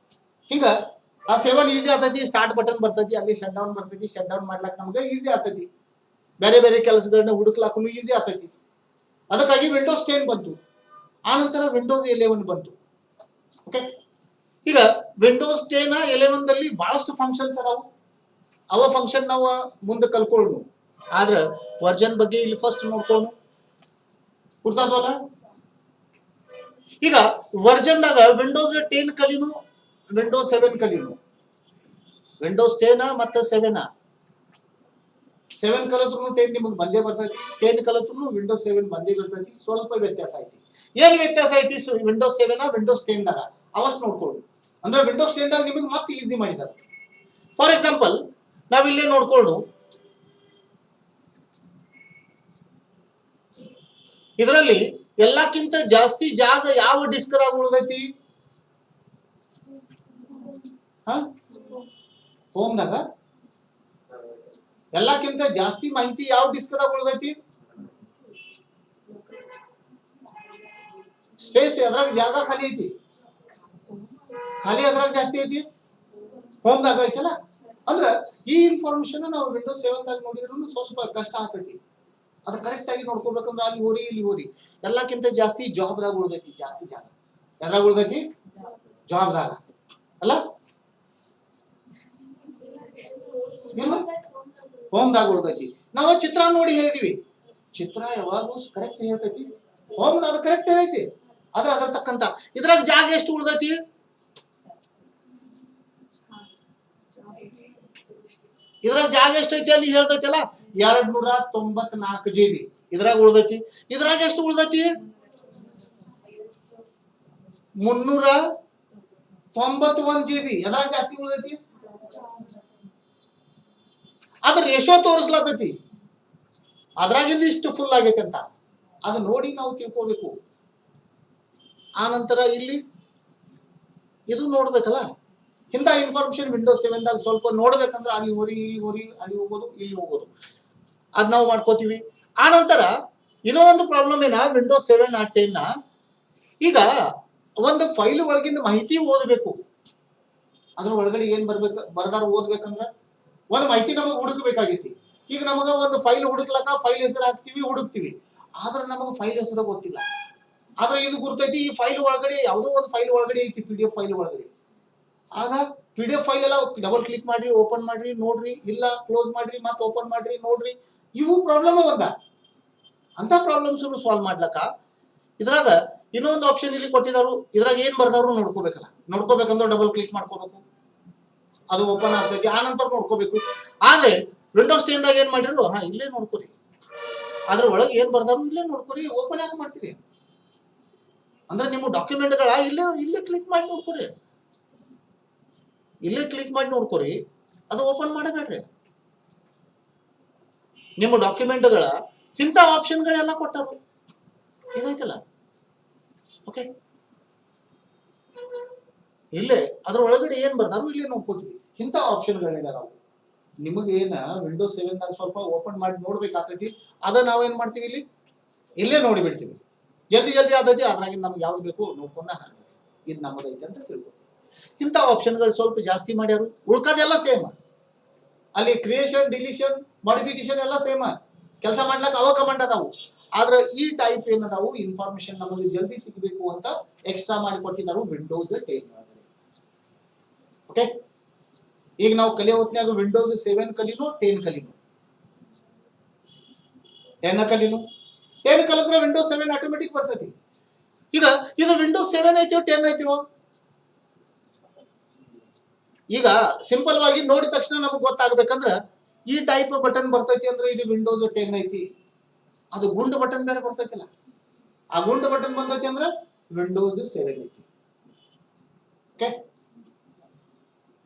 ಹಿಂಗ ಆ 7 ಈಸಿ ಆಗ್ತೈತಿ, ಸ್ಟಾರ್ಟ್ ಬಟನ್ ಬರ್ತೈತಿ, ಅಲ್ಲಿ ಶಟ್ ಡೌನ್ ಬರ್ತೈತಿ, ಶಟ್ ಡೌನ್ ಮಾಡ್ಲಾಕ ನಮ್ಗೆ ಈಸಿ ಆಗ್ತೈತಿ, ಬೇರೆ ಬೇರೆ ಕೆಲಸಗಳನ್ನ ಹುಡುಕ್ಲಾಕು ಈಸಿ ಆಗ್ತೈತಿ. ಅದಕ್ಕಾಗಿ ವಿಂಡೋಸ್ 10 ಬಂತು. ಆ ನಂತರ ವಿಂಡೋಸ್ 11 ಬಂತು. ಓಕೆ, ಈಗ ವಿಂಡೋಸ್ 10 11 ದಲ್ಲಿ ಬಹಳಷ್ಟು ಫಂಕ್ಷನ್ಸ್ ಅದಾವು. ಅವ ಫಂಕ್ಷನ್ ನಾವು ಮುಂದೆ ಕಲ್ಕೊಳ್ಳು. ಆದ್ರೆ ವರ್ಜನ್ ಬಗ್ಗೆ ಇಲ್ಲಿ ಫಸ್ಟ್ ನೋಡ್ಕೊಂಡು ಗುರ್ತಾದ್ವಲ್ಲ. ಈಗ ವರ್ಜನ್ದಾಗ ವಿಂಡೋಸ್ 10 ಕಲಿನು, ವಿಂಡೋಸ್ 7 ಕಲಿನು. ವಿಂಡೋಸ್ 10 ಮತ್ತೆ 7 ಕಲಿದ್ರು 10 ನಿಮಗೆ ಬಂದೇ ಬರ್ತೈತಿ, 10 ಕಲಿದ್ರು ವಿಂಡೋಸ್ 7 ಬಂದೇ ಬರ್ತೈತಿ. ಸ್ವಲ್ಪ ವ್ಯತ್ಯಾಸ ಐತಿ. ಏನ್ ವ್ಯತ್ಯಾಸ ಐತಿ ವಿಂಡೋಸ್ 7 ವಿಂಡೋಸ್ 10 ದಾಗ ಅವಷ್ಟು ನೋಡ್ಕೊಳ್ಳಿ. ಅಂದ್ರೆ ವಿಂಡೋಸ್ 10 ದಾಗ ನಿಮಗೆ ಮತ್ತೆ ಈಸಿ ಮಾಡಿದ್ದಾರೆ. ಫಾರ್ ಎಕ್ಸಾಂಪಲ್ ನಾವಿಲ್ಲೇ ನೋಡ್ಕೊಂಡು ಇದರಲ್ಲಿ ಎಲ್ಲಕ್ಕಿಂತ ಜಾಸ್ತಿ ಜಾಗ ಯಾವ ಡಿಸ್ಕ್ ದಾಗ ಉಳಿದೈತಿ? ಹೋಮ್ ದಾಗ. ಎಲ್ಲಕ್ಕಿಂತ ಜಾಸ್ತಿ ಮಾಹಿತಿ ಯಾವ ಡಿಸ್ಕ್ ದಾಗ ಉಳಿದೈತಿ? ಸ್ಪೇಸ್ ಅದ್ರಾಗ ಜಾಗ ಖಾಲಿ ಐತಿ, ಖಾಲಿ ಅದ್ರಾಗ ಜಾಸ್ತಿ ಐತಿ, ಹೋಮ್ ದಾಗ ಐತಲ್ಲ. ಅಂದ್ರ ಈ ಇನ್ಫಾರ್ಮೇಶನ್ ನಾವು ವಿಂಡೋಸ್ 7 ದಾಗ ನೋಡಿದ್ರು ಸ್ವಲ್ಪ ಕಷ್ಟ ಆಗ್ತೈತಿ. ಅದು ಕರೆಕ್ಟ್ ಆಗಿ ನೋಡ್ಕೋಬೇಕಂದ್ರೆ ಅಲ್ಲಿ ಹೋರಿ ಇಲ್ಲಿ ಹೋರಿ. ಎಲ್ಲಕ್ಕಿಂತ ಜಾಸ್ತಿ ಜಾಬ್ ದಾಗ ಉಳಿದೈತಿ, ಜಾಸ್ತಿ ಜಾಗ ಯಾರಾಗ ಉಳಿದೈತಿ? ಜಾಬ್ ದಾಗ ಅಲ್ಲ, ಹೋಮ್ ದಾಗ ಉಳಿದೈತಿ. ನಾವು ಚಿತ್ರ ನೋಡಿ ಹೇಳಿದೀವಿ, ಚಿತ್ರ ಯಾವಾಗೂ ಕರೆಕ್ಟ್ ಹೇಳ್ತೈತಿ, ಹೋಮ್ ದಾಗ ಕರೆಕ್ಟ್ ಐತಿ. ಆದ್ರೆ ಅದ್ರ ತಕ್ಕಂತ ಇದ್ರಾಗ ಜಾಗ ಎಷ್ಟು ಉಳಿದೈತಿ? ಇದ್ರಾಗ ಜಾಗ ಎಷ್ಟು ಐತಿ ಅಲ್ಲಿ ಹೇಳ್ತೈತಲ್ಲ, 294 GB ಇದ್ರಾಗ ಉಳ್ದೈತಿ. ಇದ್ರಾಗ ಎಷ್ಟು ಉಳ್ದೈತಿ? 391 GB. ಎದ್ರಾಗ ಜಾಸ್ತಿ ಉಳ್ದೈತಿ? ಅದ್ರ ರೇಷೋ ತೋರಿಸ್ಲತೈತಿ, ಅದ್ರಾಗಿಂದ ಇಷ್ಟು ಫುಲ್ ಆಗೈತೆ ಅಂತ. ಅದು ನೋಡಿ ನಾವು ತಿಳ್ಕೋಬೇಕು. ಆ ನಂತರ ಇಲ್ಲಿ ಇದು ನೋಡ್ಬೇಕಲ್ಲ, ಇಂಥ ಇನ್ಫಾರ್ಮೇಶನ್ ವಿಂಡೋಸ್ 7 ದಾಗ ಸ್ವಲ್ಪ ನೋಡ್ಬೇಕಂದ್ರೆ ಅಲ್ಲಿ ಹೋರಿ ಇಲ್ಲಿ ಹೋರಿ, ಅಲ್ಲಿ ಹೋಗೋದು ಇಲ್ಲಿ ಹೋಗೋದು, ಅದ್ ನಾವು ಮಾಡ್ಕೋತೀವಿ. ಆ ನಂತರ ಇನ್ನೂ ಒಂದು ಪ್ರಾಬ್ಲಮ್ ಏನ, ವಿಂಡೋಸ್ 7 10 ಈಗ ಒಂದು ಫೈಲ್ ಒಳಗಿಂದ ಮಾಹಿತಿ ಓದಬೇಕು. ಅದ್ರ ಒಳಗಡೆ ಏನ್ ಬರ್ದಾರ ಓದ್ಬೇಕಂದ್ರ ಒಂದು ಮಾಹಿತಿ ನಮಗೆ ಹುಡುಕ್ಬೇಕಾಗೈತಿ. ಈಗ ನಮಗ ಒಂದು ಫೈಲ್ ಹುಡುಕ್ಲಕ್ಕ ಫೈಲ್ ಹೆಸರು ಹಾಕ್ತಿವಿ, ಹುಡುಕ್ತಿವಿ. ಆದ್ರೆ ನಮಗೆ ಫೈಲ್ ಹೆಸರು ಗೊತ್ತಿಲ್ಲ. ಆದ್ರೆ ಇದು ಗುರ್ತೈತಿ, ಈ ಫೈಲ್ ಒಳಗಡೆ ಯಾವುದೋ ಒಂದು ಫೈಲ್ ಒಳಗಡೆ ಐತಿ, PDF ಫೈಲ್ ಒಳಗಡೆ. ಆಗ PDF ಫೈಲ್ ಎಲ್ಲ ಡಬಲ್ ಕ್ಲಿಕ್ ಮಾಡ್ರಿ, ಓಪನ್ ಮಾಡ್ರಿ, ನೋಡ್ರಿ, ಇಲ್ಲ ಕ್ಲೋಸ್ ಮಾಡ್ರಿ, ಮತ್ತೆ ಓಪನ್ ಮಾಡ್ರಿ, ನೋಡ್ರಿ. ಇವು ಪ್ರಾಬ್ಲಮ್ ಒಂದ. ಅಂತ ಪ್ರಾಬ್ಲಮ್ಸ್ ಸಾಲ್ವ್ ಮಾಡ್ಲಕ್ಕ ಇದ್ರಾಗ ಇನ್ನೊಂದು ಆಪ್ಷನ್ ಇಲ್ಲಿ ಕೊಟ್ಟಿದಾರು. ಇದ್ರಾಗ ಏನ್ ಬರ್ದಾರು ನೋಡ್ಕೋಬೇಕಲ್ಲ. ನೋಡ್ಕೋಬೇಕಂದ್ರೆ ಡಬಲ್ ಕ್ಲಿಕ್ ಮಾಡ್ಕೋಬೇಕು, ಅದು ಓಪನ್ ಆಗ್ತೈತಿ. ಆ ನಂತರ ನೋಡ್ಕೋಬೇಕು. ಆದ್ರೆ ವಿಂಡೋಸ್ 10 ದಾಗ ಏನ್ ಮಾಡಿರು, ಇಲ್ಲೇ ನೋಡ್ಕೋರಿ, ಅದ್ರ ಒಳಗೆ ಏನ್ ಬರ್ದಾರು ಇಲ್ಲೇ ನೋಡ್ಕೋರಿ. ಓಪನ್ ಯಾಕೆ ಮಾಡ್ತೀರಿ? ಅಂದ್ರೆ ನಿಮ್ಮ ಡಾಕ್ಯುಮೆಂಟ್ಗಳ ಇಲ್ಲೇ ಕ್ಲಿಕ್ ಮಾಡಿ ನೋಡ್ಕೋರಿ, ಇಲ್ಲೇ ಕ್ಲಿಕ್ ಮಾಡಿ ನೋಡ್ಕೋರಿ. ಅದು ಓಪನ್ ಮಾಡಬೇಡ್ರಿ. ನಿಮ್ಮ ಡಾಕ್ಯುಮೆಂಟ್ಗಳ ಇಂಥ ಆಪ್ಷನ್ಗಳೆಲ್ಲ ಕೊಟ್ಟರು ಇದೈತಲ್ಲ. ಓಕೆ, ಇಲ್ಲೇ ಅದ್ರ ಒಳಗಡೆ ಏನ್ ಬರ್ದಾರು ಇಲ್ಲೇ ನೋಡ್ಕೋತೀವಿ. ಇಂಥ ಆಪ್ಷನ್ಗಳಿಲ್ಲ. ನಾವು ನಿಮಗೇನ ವಿಂಡೋಸ್ 7 ದಾಗ ಸ್ವಲ್ಪ ಓಪನ್ ಮಾಡಿ ನೋಡ್ಬೇಕಾಗ್ತೈತಿ. ಅದ ನಾವೇನ್ ಮಾಡ್ತೀವಿ, ಇಲ್ಲೇ ನೋಡಿಬಿಡ್ತೀವಿ. ಜಲ್ದಿ ಆದೈತಿ, ಅದ್ರಾಗಿಂದ ನಮ್ಗೆ ಯಾವ್ದು ಬೇಕು ನೋಡ್ಕೊಂಡ ಇದು ನಮ್ಮದೈತೆ ಅಂತ ತಿಳ್ಕೊತೀವಿ. ಇಂಥ ಆಪ್ಷನ್ಗಳು ಸ್ವಲ್ಪ ಜಾಸ್ತಿ ಮಾಡ್ಯಾರು. ಉಳ್ಕೋದೆಲ್ಲ ಸೇಮ್. ಅಲ್ಲಿ ಕ್ರಿಯೇಷನ್, ಡಿಲೀಷನ್, ಮಾಡಿಫಿಕೇಶನ್ ಎಲ್ಲ ಸೇಮ್. ಕೆಲಸ ಮಾಡ್ಲಕ್ಕ ಅವ ಕಮಾಂಡ್ ಅದಾವು. ಆದ್ರೆ ಈ ಟೈಪ್ ಏನದಾವು ಇನ್ಫಾರ್ಮೇಶನ್ ನಮಗೆ ಜಲ್ದಿ ಸಿಗಬೇಕು ಅಂತ ಎಕ್ಸ್ಟ್ರಾ ಮಾಡಿ ಕೊಟ್ಟಿದ್ದಾರೆ ವಿಂಡೋಸ್ 10 ಒಳಗಡೆ. ಓಕೆ, ಈಗ ನಾವು ಕಲಿಯೋ ಹೊತ್ನ್ಯಾಗ ವಿಂಡೋಸ್ 7 ಕಲಿನು, 10 ಕಲಿನು. 10 ಕಲಿನು, 10 ಕಲಿದ್ರೆ ವಿಂಡೋಸ್ 7 ಆಟೋಮೆಟಿಕ್ ಬರ್ತೈತಿ. ಈಗ ಇದು ವಿಂಡೋಸ್ 7 ಐತಿವೋ 10 ಐತಿವೋ? ಈಗ ಸಿಂಪಲ್ ವಾಗಿ ನೋಡಿದ ತಕ್ಷಣ ನಮಗೆ ಗೊತ್ತಾಗಬೇಕಂದ್ರ ಈ ಟೈಪ್ ಬಟನ್ ಬರ್ತೈತಿ ಅಂದ್ರೆ ಇದು ವಿಂಡೋಸ್ 10 ಐತಿ. ಅದು ಗುಂಡು ಬಟನ್ ಬೇರೆ ಬರ್ತೈತಿಲ್ಲ, ಆ ಗುಂಡು ಬಟನ್ ಬಂದೈತಿ ಅಂದ್ರೆ ವಿಂಡೋಸ್ 7 ಐತಿ. ಓಕೆ,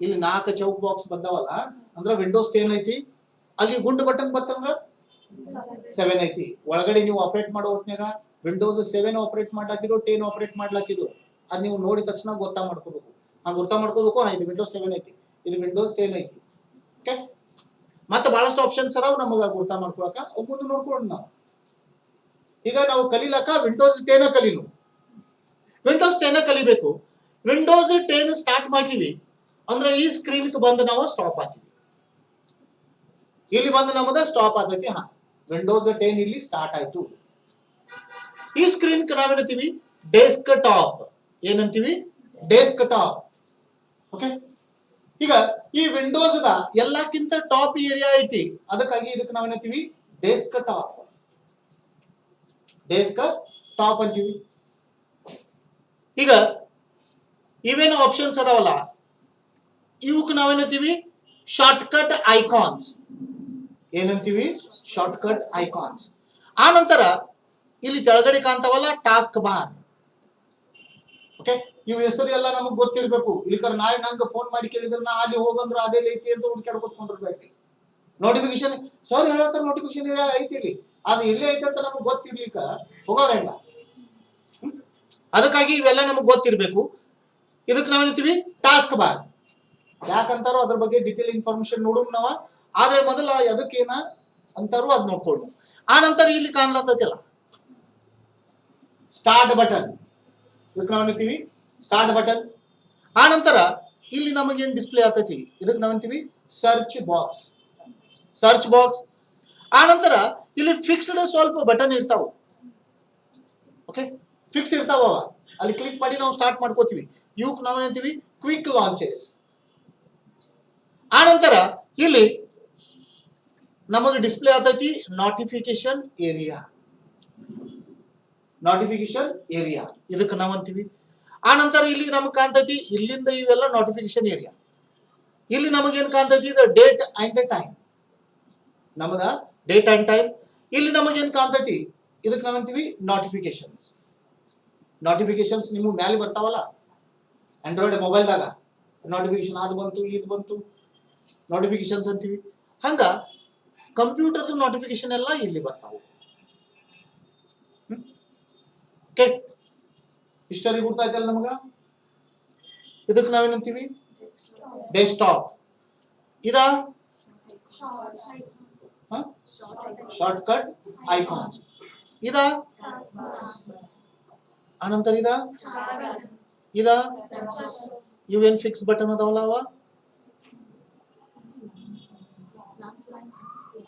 ಇಲ್ಲಿ 4 ಚೌಕ್ ಬಾಕ್ಸ್ ಬಂದವಲ್ಲ ಅಂದ್ರೆ ವಿಂಡೋಸ್ 10 ಐತಿ. ಅಲ್ಲಿ ಗುಂಡು ಬಟನ್ ಬರ್ತಂದ್ರ 7 ಐತಿ. ಒಳಗಡೆ ನೀವು ಆಪರೇಟ್ ಮಾಡೋ ಹೊತ್ನ್ಯಾಗ ವಿಂಡೋಸ್ 7 ಆಪರೇಟ್ ಮಾಡ್ಲಾತಿರೋ 10 ಆಪರೇಟ್ ಮಾಡ್ಲಾತಿರೋ ಅದ್ ನೀವು ನೋಡಿದ ತಕ್ಷಣ ಗೊತ್ತಾ ಮಾಡ್ಕೋಬೇಕು. ಗುರ್ತಾ ಮಾಡ್ಕೋಬೇಕು, ಇದು ವಿಂಡೋಸ್ 7 ಐತಿ, ಇದು ವಿಂಡೋಸ್ 10 ಐತಿ. ಓಕೆ, ಮತ್ತೆ ಬಹಳಷ್ಟು ಆಪ್ಷನ್ಸ್ ಅದಾವ ನಮಗ ಗುರ್ತಾ ಮಾಡ್ಕೊಳಕ. ಮುಂದೆ ನೋಡ್ಕೊಂಡು ನಾವು ಈಗ ನಾವು ಕಲಿಲಕ್ಕ ವಿಂಡೋಸ್ 10 ಕಲಿನು. ವಿಂಡೋಸ್ 10 ಕಲಿಬೇಕು. ವಿಂಡೋಸ್ 10 ಸ್ಟಾರ್ಟ್ ಮಾಡಿದೀವಿ. ಅಂದ್ರೆ ಈ ಸ್ಕ್ರೀನ್ ಬಂದು ನಾವು ಸ್ಟಾಪ್ ಆಗ್ತೀವಿ. ಇಲ್ಲಿ ಬಂದು ನಮ್ಮದ ಸ್ಟಾಪ್ ಆಗೈತಿ. ಹಾ, ವಿಂಡೋಸ್ 10 ಇಲ್ಲಿ ಸ್ಟಾರ್ಟ್ ಆಯ್ತು. ಈ ಸ್ಕ್ರೀನ್ ನಾವೇನಂತೀವಿ ಡೆಸ್ಕ್ ಟಾಪ್. ಏನಂತೀವಿ? Desk top. ಓಕೆ, ಈಗ ಈ ವಿಂಡೋಸ್ ದ ಎಲ್ಲಕ್ಕಿಂತ ಟಾಪ್ ಏರಿಯಾ ಐತಿ, ಅದಕ್ಕಾಗಿ ಇದಕ್ಕೆ ನಾವೇನಂತೀವಿ ಡೆಸ್ಕ್ ಟಾಪ್. ಡೆಸ್ಕ್ ಟಾಪ್ ಅಂತೀವಿ. ಈಗ ಇವೇನು ಆಪ್ಷನ್ಸ್ ಅದಾವಲ್ಲ, ಇವಕ್ಕೆ ನಾವೇನಂತೀವಿ ಶಾರ್ಟ್ಕಟ್ ಐಕಾನ್ಸ್. ಏನಂತೀವಿ? Shortcut icons. ಆ ನಂತರ ಇಲ್ಲಿ ತೆಳಗಡೆ ಕಾಣ್ತಾವಲ್ಲ ಟಾಸ್ಕ್ ಬಾರ್. ಓಕೆ, ಇವು ಹೆಸರು ಎಲ್ಲ ನಮಗ್ ಗೊತ್ತಿರ್ಬೇಕು. ಇಲ್ಲಿಕರ ನಾಳೆ ನಂಗೆ ಫೋನ್ ಮಾಡಿ ಕೇಳಿದ್ರೆ ನಾ ಅಲ್ಲಿ ಹೋಗಂದ್ರೆ ಅದೇ ಐತಿ ಅಂತ ಹುಡ್ಕಾಡ್ಕೊತ್ಕೊಂಡಿರ್ಬೇಕು. ನೋಟಿಫಿಕೇಶನ್ ಸರ್ ಹೇಳತ್ತಾರ ನೋಟಿಫಿಕೇಶನ್ ಐತಿ ಇಲ್ಲಿ, ಅದು ಎಲ್ಲಿ ಐತಿ ಅಂತ ನಮಗ್ ಗೊತ್ತಿರ್ಲಿಕ್ಕ ಹೋಗೋಲ್ಲ. ಅದಕ್ಕಾಗಿ ಇವೆಲ್ಲ ನಮಗ್ ಗೊತ್ತಿರ್ಬೇಕು. ಇದಕ್ಕೆ ನಾವೇನಂತೀವಿ ಟಾಸ್ಕ್ ಬಾರ್. ಯಾಕಂತಾರೋ ಅದ್ರ ಬಗ್ಗೆ ಡಿಟೇಲ್ ಇನ್ಫಾರ್ಮೇಶನ್ ನೋಡೋಣ ನಾವ. ಆದ್ರೆ ಮೊದಲ ಅದಕ್ಕೇನ ಅಂತಾರೋ ಅದ್ ನೋಡ್ಕೊಳ್ಳೋಣ. ಆ ನಂತರ ಇಲ್ಲಿ ಕಾಣ್ಲತ್ತೈತಿಲ್ಲ ಸ್ಟಾರ್ಟ್ ಬಟನ್. ಇದಕ್ಕೆ ನಾವೇನಂತೀವಿ ಸ್ಟಾರ್ಟ್ ಬಟನ್. ಆ ನಂತರ ಇಲ್ಲಿ ನಮಗೇನ್ ಡಿಸ್ಪ್ಲೇ ಆಗ್ತೈತಿ, ಇದಕ್ಕೆ ನಾವಂತೀವಿ ಸರ್ಚ್ ಬಾಕ್ಸ್. Search box. ಆ ನಂತರ ಇಲ್ಲಿ ಫಿಕ್ಸ್ಡ್ ಸ್ವಲ್ಪ ಬಟನ್ ಇರ್ತಾವ. ಓಕೆ, ಫಿಕ್ಸ್ ಇರ್ತಾವ, ಅಲ್ಲಿ ಕ್ಲಿಕ್ ಮಾಡಿ ನಾವು ಸ್ಟಾರ್ಟ್ ಮಾಡ್ಕೋತೀವಿ. ಇವಕ್ಕೆ ನಾವೇನಂತೀವಿ ಕ್ವಿಕ್ ಲಾಂಚಸ್. ಆ ನಂತರ ಇಲ್ಲಿ ನಮಗೆ ಡಿಸ್ಪ್ಲೇ ಆಗ್ತೈತಿ ನೋಟಿಫಿಕೇಶನ್ ಏರಿಯಾ. ನೋಟಿಫಿಕೇಶನ್ ಏರಿಯಾ ಇದಕ್ಕೆ ನಾವಂತೀವಿ. ಆ ನಂತರ ಇಲ್ಲಿ ನಮಗೆ ಕಾಣ್ತೈತಿ ಇಲ್ಲಿಂದ ಇವೆಲ್ಲ ನೋಟಿಫಿಕೇಶನ್ ಏರಿಯಾ. ಇಲ್ಲಿ ನಮಗೇನ್ ಕಾಣ್ತೈತಿ ಇದು ಡೇಟ್ ಅಂಡ್ ಟೈಮ್. ನಮದ ಡೇಟ್ ಅಂಡ್ ಟೈಮ್. ಇಲ್ಲಿ ನಮಗೇನ್ ಕಾಣ್ತೈತಿ ಇದಕ್ಕೆ ನಾವಂತೀವಿ ನೋಟಿಫಿಕೇಶನ್ಸ್. ನೋಟಿಫಿಕೇಶನ್ಸ್ ನಿಮ್ಗೆ ಮ್ಯಾಲೆ ಬರ್ತಾವಲ್ಲ ಆಂಡ್ರಾಯ್ಡ್ ಮೊಬೈಲ್ದಾಗ, ನೋಟಿಫಿಕೇಶನ್ ಅದು ಬಂತು ಇದು ಬಂತು ನೋಟಿಫಿಕೇಶನ್ಸ್ ಅಂತೀವಿ. ಹಂಗ ಕಂಪ್ಯೂಟರ್ದು ನೋಟಿಫಿಕೇಶನ್ ಎಲ್ಲ ಇಲ್ಲಿ ಬರ್ತಾವು. ಓಕೆ, ಹಿಸ್ಟರಿ ಗೊತ್ತಾಯ್ತಲ್ಲ ನಮಗ. ಇದಕ್ಕೆ ನಾವೇನಂತೀವಿ ಡೆಸ್ಕ್ಟಾಪ್. ಇದ ಶಾರ್ಟ್ಕಟ್ ಐಕಾನ್ಸ್. ಇದ ಅನಂತರ ಇದ ಇವೇನ್ ಫಿಕ್ಸ್ ಬಟನ್ ಅದಾವಲ್ಲ ಅವ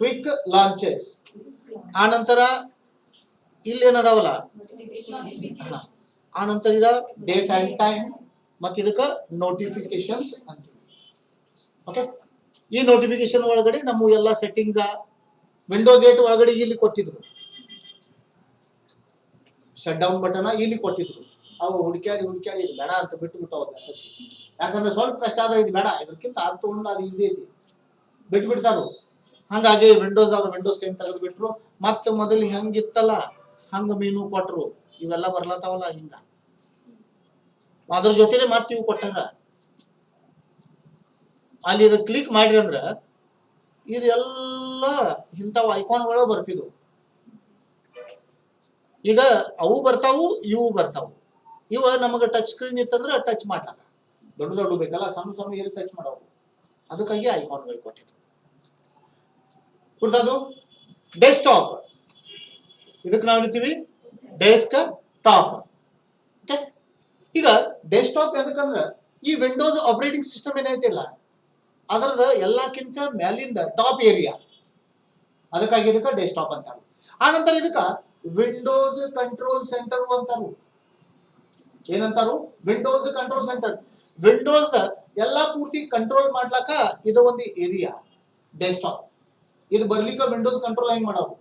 ಕ್ವಿಕ್ ಲಾಂಚಸ್. ಆ ನಂತರ ಇಲ್ಲೇನದಾವಲ್ಲ, ಆ ನಂತರ ಇದ ಡೇಟ್ ಅಂಡ್ ಟೈಮ್, ಮತ್ತೆ ಇದಕ್ಕ ನೋಟಿಫಿಕೇಶನ್ಸ್ ಅಂತ. ಓಕೆ, ಈ ನೋಟಿಫಿಕೇಶನ್ ಒಳಗಡೆ ನಮ್ಮ ಎಲ್ಲ ಸೆಟ್ಟಿಂಗ್ಸ್ ವಿಂಡೋಸ್ 8 ಒಳಗಡೆ ಇಲ್ಲಿ ಕೊಟ್ಟಿದ್ರು. ಶಟ್ ಡೌನ್ ಬಟನ್ ಇಲ್ಲಿ ಕೊಟ್ಟಿದ್ರು. ಅವು ಹುಡುಕ್ಯಾಡಿ ಇದು ಬೇಡ ಅಂತ ಬಿಟ್ಟು ಹೋದ ಮೆಸೇಜ್. ಯಾಕಂದ್ರೆ ಸ್ವಲ್ಪ ಕಷ್ಟ ಆದ್ರೆ ಇದು ಬೇಡ, ಇದಕ್ಕಿಂತ ಅದು ತಗೊಂಡು ಅದು ಈಸಿ ಐತಿ ಬಿಟ್ಬಿಡ್ತಾರು. ಹಂಗಾಗಿ ವಿಂಡೋಸ್ 10 ತೆಗೆದು ಬಿಟ್ರು. ಮತ್ತೆ ಮೊದಲು ಹೆಂಗಿತ್ತಲ್ಲ ಹಂಗ ಮೆನು ಕೊಟ್ರು. ಇವೆಲ್ಲ ಬರ್ಲತ್ತಾವಲ್ಲ ಹಿಂಗ, ಅದ್ರ ಜೊತೆಲೆ ಮತ್ತೆ ಇವು ಕೊಟ್ಟಾರ. ಅಲ್ಲಿ ಇದು ಕ್ಲಿಕ್ ಮಾಡ್ರಿ ಅಂದ್ರ ಇದೆಲ್ಲ ಇಂಥವು ಐಕಾನ್ಗಳು ಬರ್ತಿದ್ವು. ಈಗ ಅವು ಬರ್ತಾವು, ಇವು ಬರ್ತಾವು. ಇವ ನಮಗ ಟಚ್ ಸ್ಕ್ರೀನ್ ಇತ್ತಂದ್ರೆ ಟಚ್ ಮಾಡ್ಲಾಕ ದೊಡ್ಡ ಬೇಕಲ್ಲ, ಸಣ್ಣ ಎಲ್ಲಿ ಟಚ್ ಮಾಡೋದು. ಅದಕ್ಕಾಗಿ ಐಕಾನ್ಗಳು ಕೊಟ್ಟಿದ್ರು. ಕುಡ್ತದು ಡೆಸ್ಕ್ಟಾಪ್. ಇದಕ್ಕೆ ನಾವು ಹೇಳ್ತೀವಿ ಡೆಸ್ಕ್ ಟಾಪ್. ಓಕೆ, ಈಗ ಡೆಸ್ಕ್ಟಾಪ್ ಎದಕ್ಕಂದ್ರೆ ಈ ವಿಂಡೋಸ್ ಆಪರೇಟಿಂಗ್ ಸಿಸ್ಟಮ್ ಏನೈತಿಲ್ಲ ಅದರದ ಎಲ್ಲಕ್ಕಿಂತ ಮೇಲಿಂದ ಟಾಪ್ ಏರಿಯಾ. ಅದಕ್ಕಾಗಿ ಇದಕ್ಕೆ ಡೆಸ್ಕ್ಟಾಪ್ ಅಂತಾರೆ. ಆ ನಂತರ ಇದಕ್ಕ ವಿಂಡೋಸ್ ಕಂಟ್ರೋಲ್ ಸೆಂಟರ್ ಅಂತಾರು. ಏನಂತಾರು? Windows control centre. ವಿಂಡೋಸ್ ಎಲ್ಲಾ ಪೂರ್ತಿ ಕಂಟ್ರೋಲ್ ಮಾಡ್ಲಾಕ ಇದು ಒಂದು ಏರಿಯಾ ಡೆಸ್ಕ್ಟಾಪ್. ಇದು ಬರ್ಲಿಕ್ಕೆ ವಿಂಡೋಸ್ ಕಂಟ್ರೋಲ್ ಹೆಂಗ್ ಮಾಡೋದು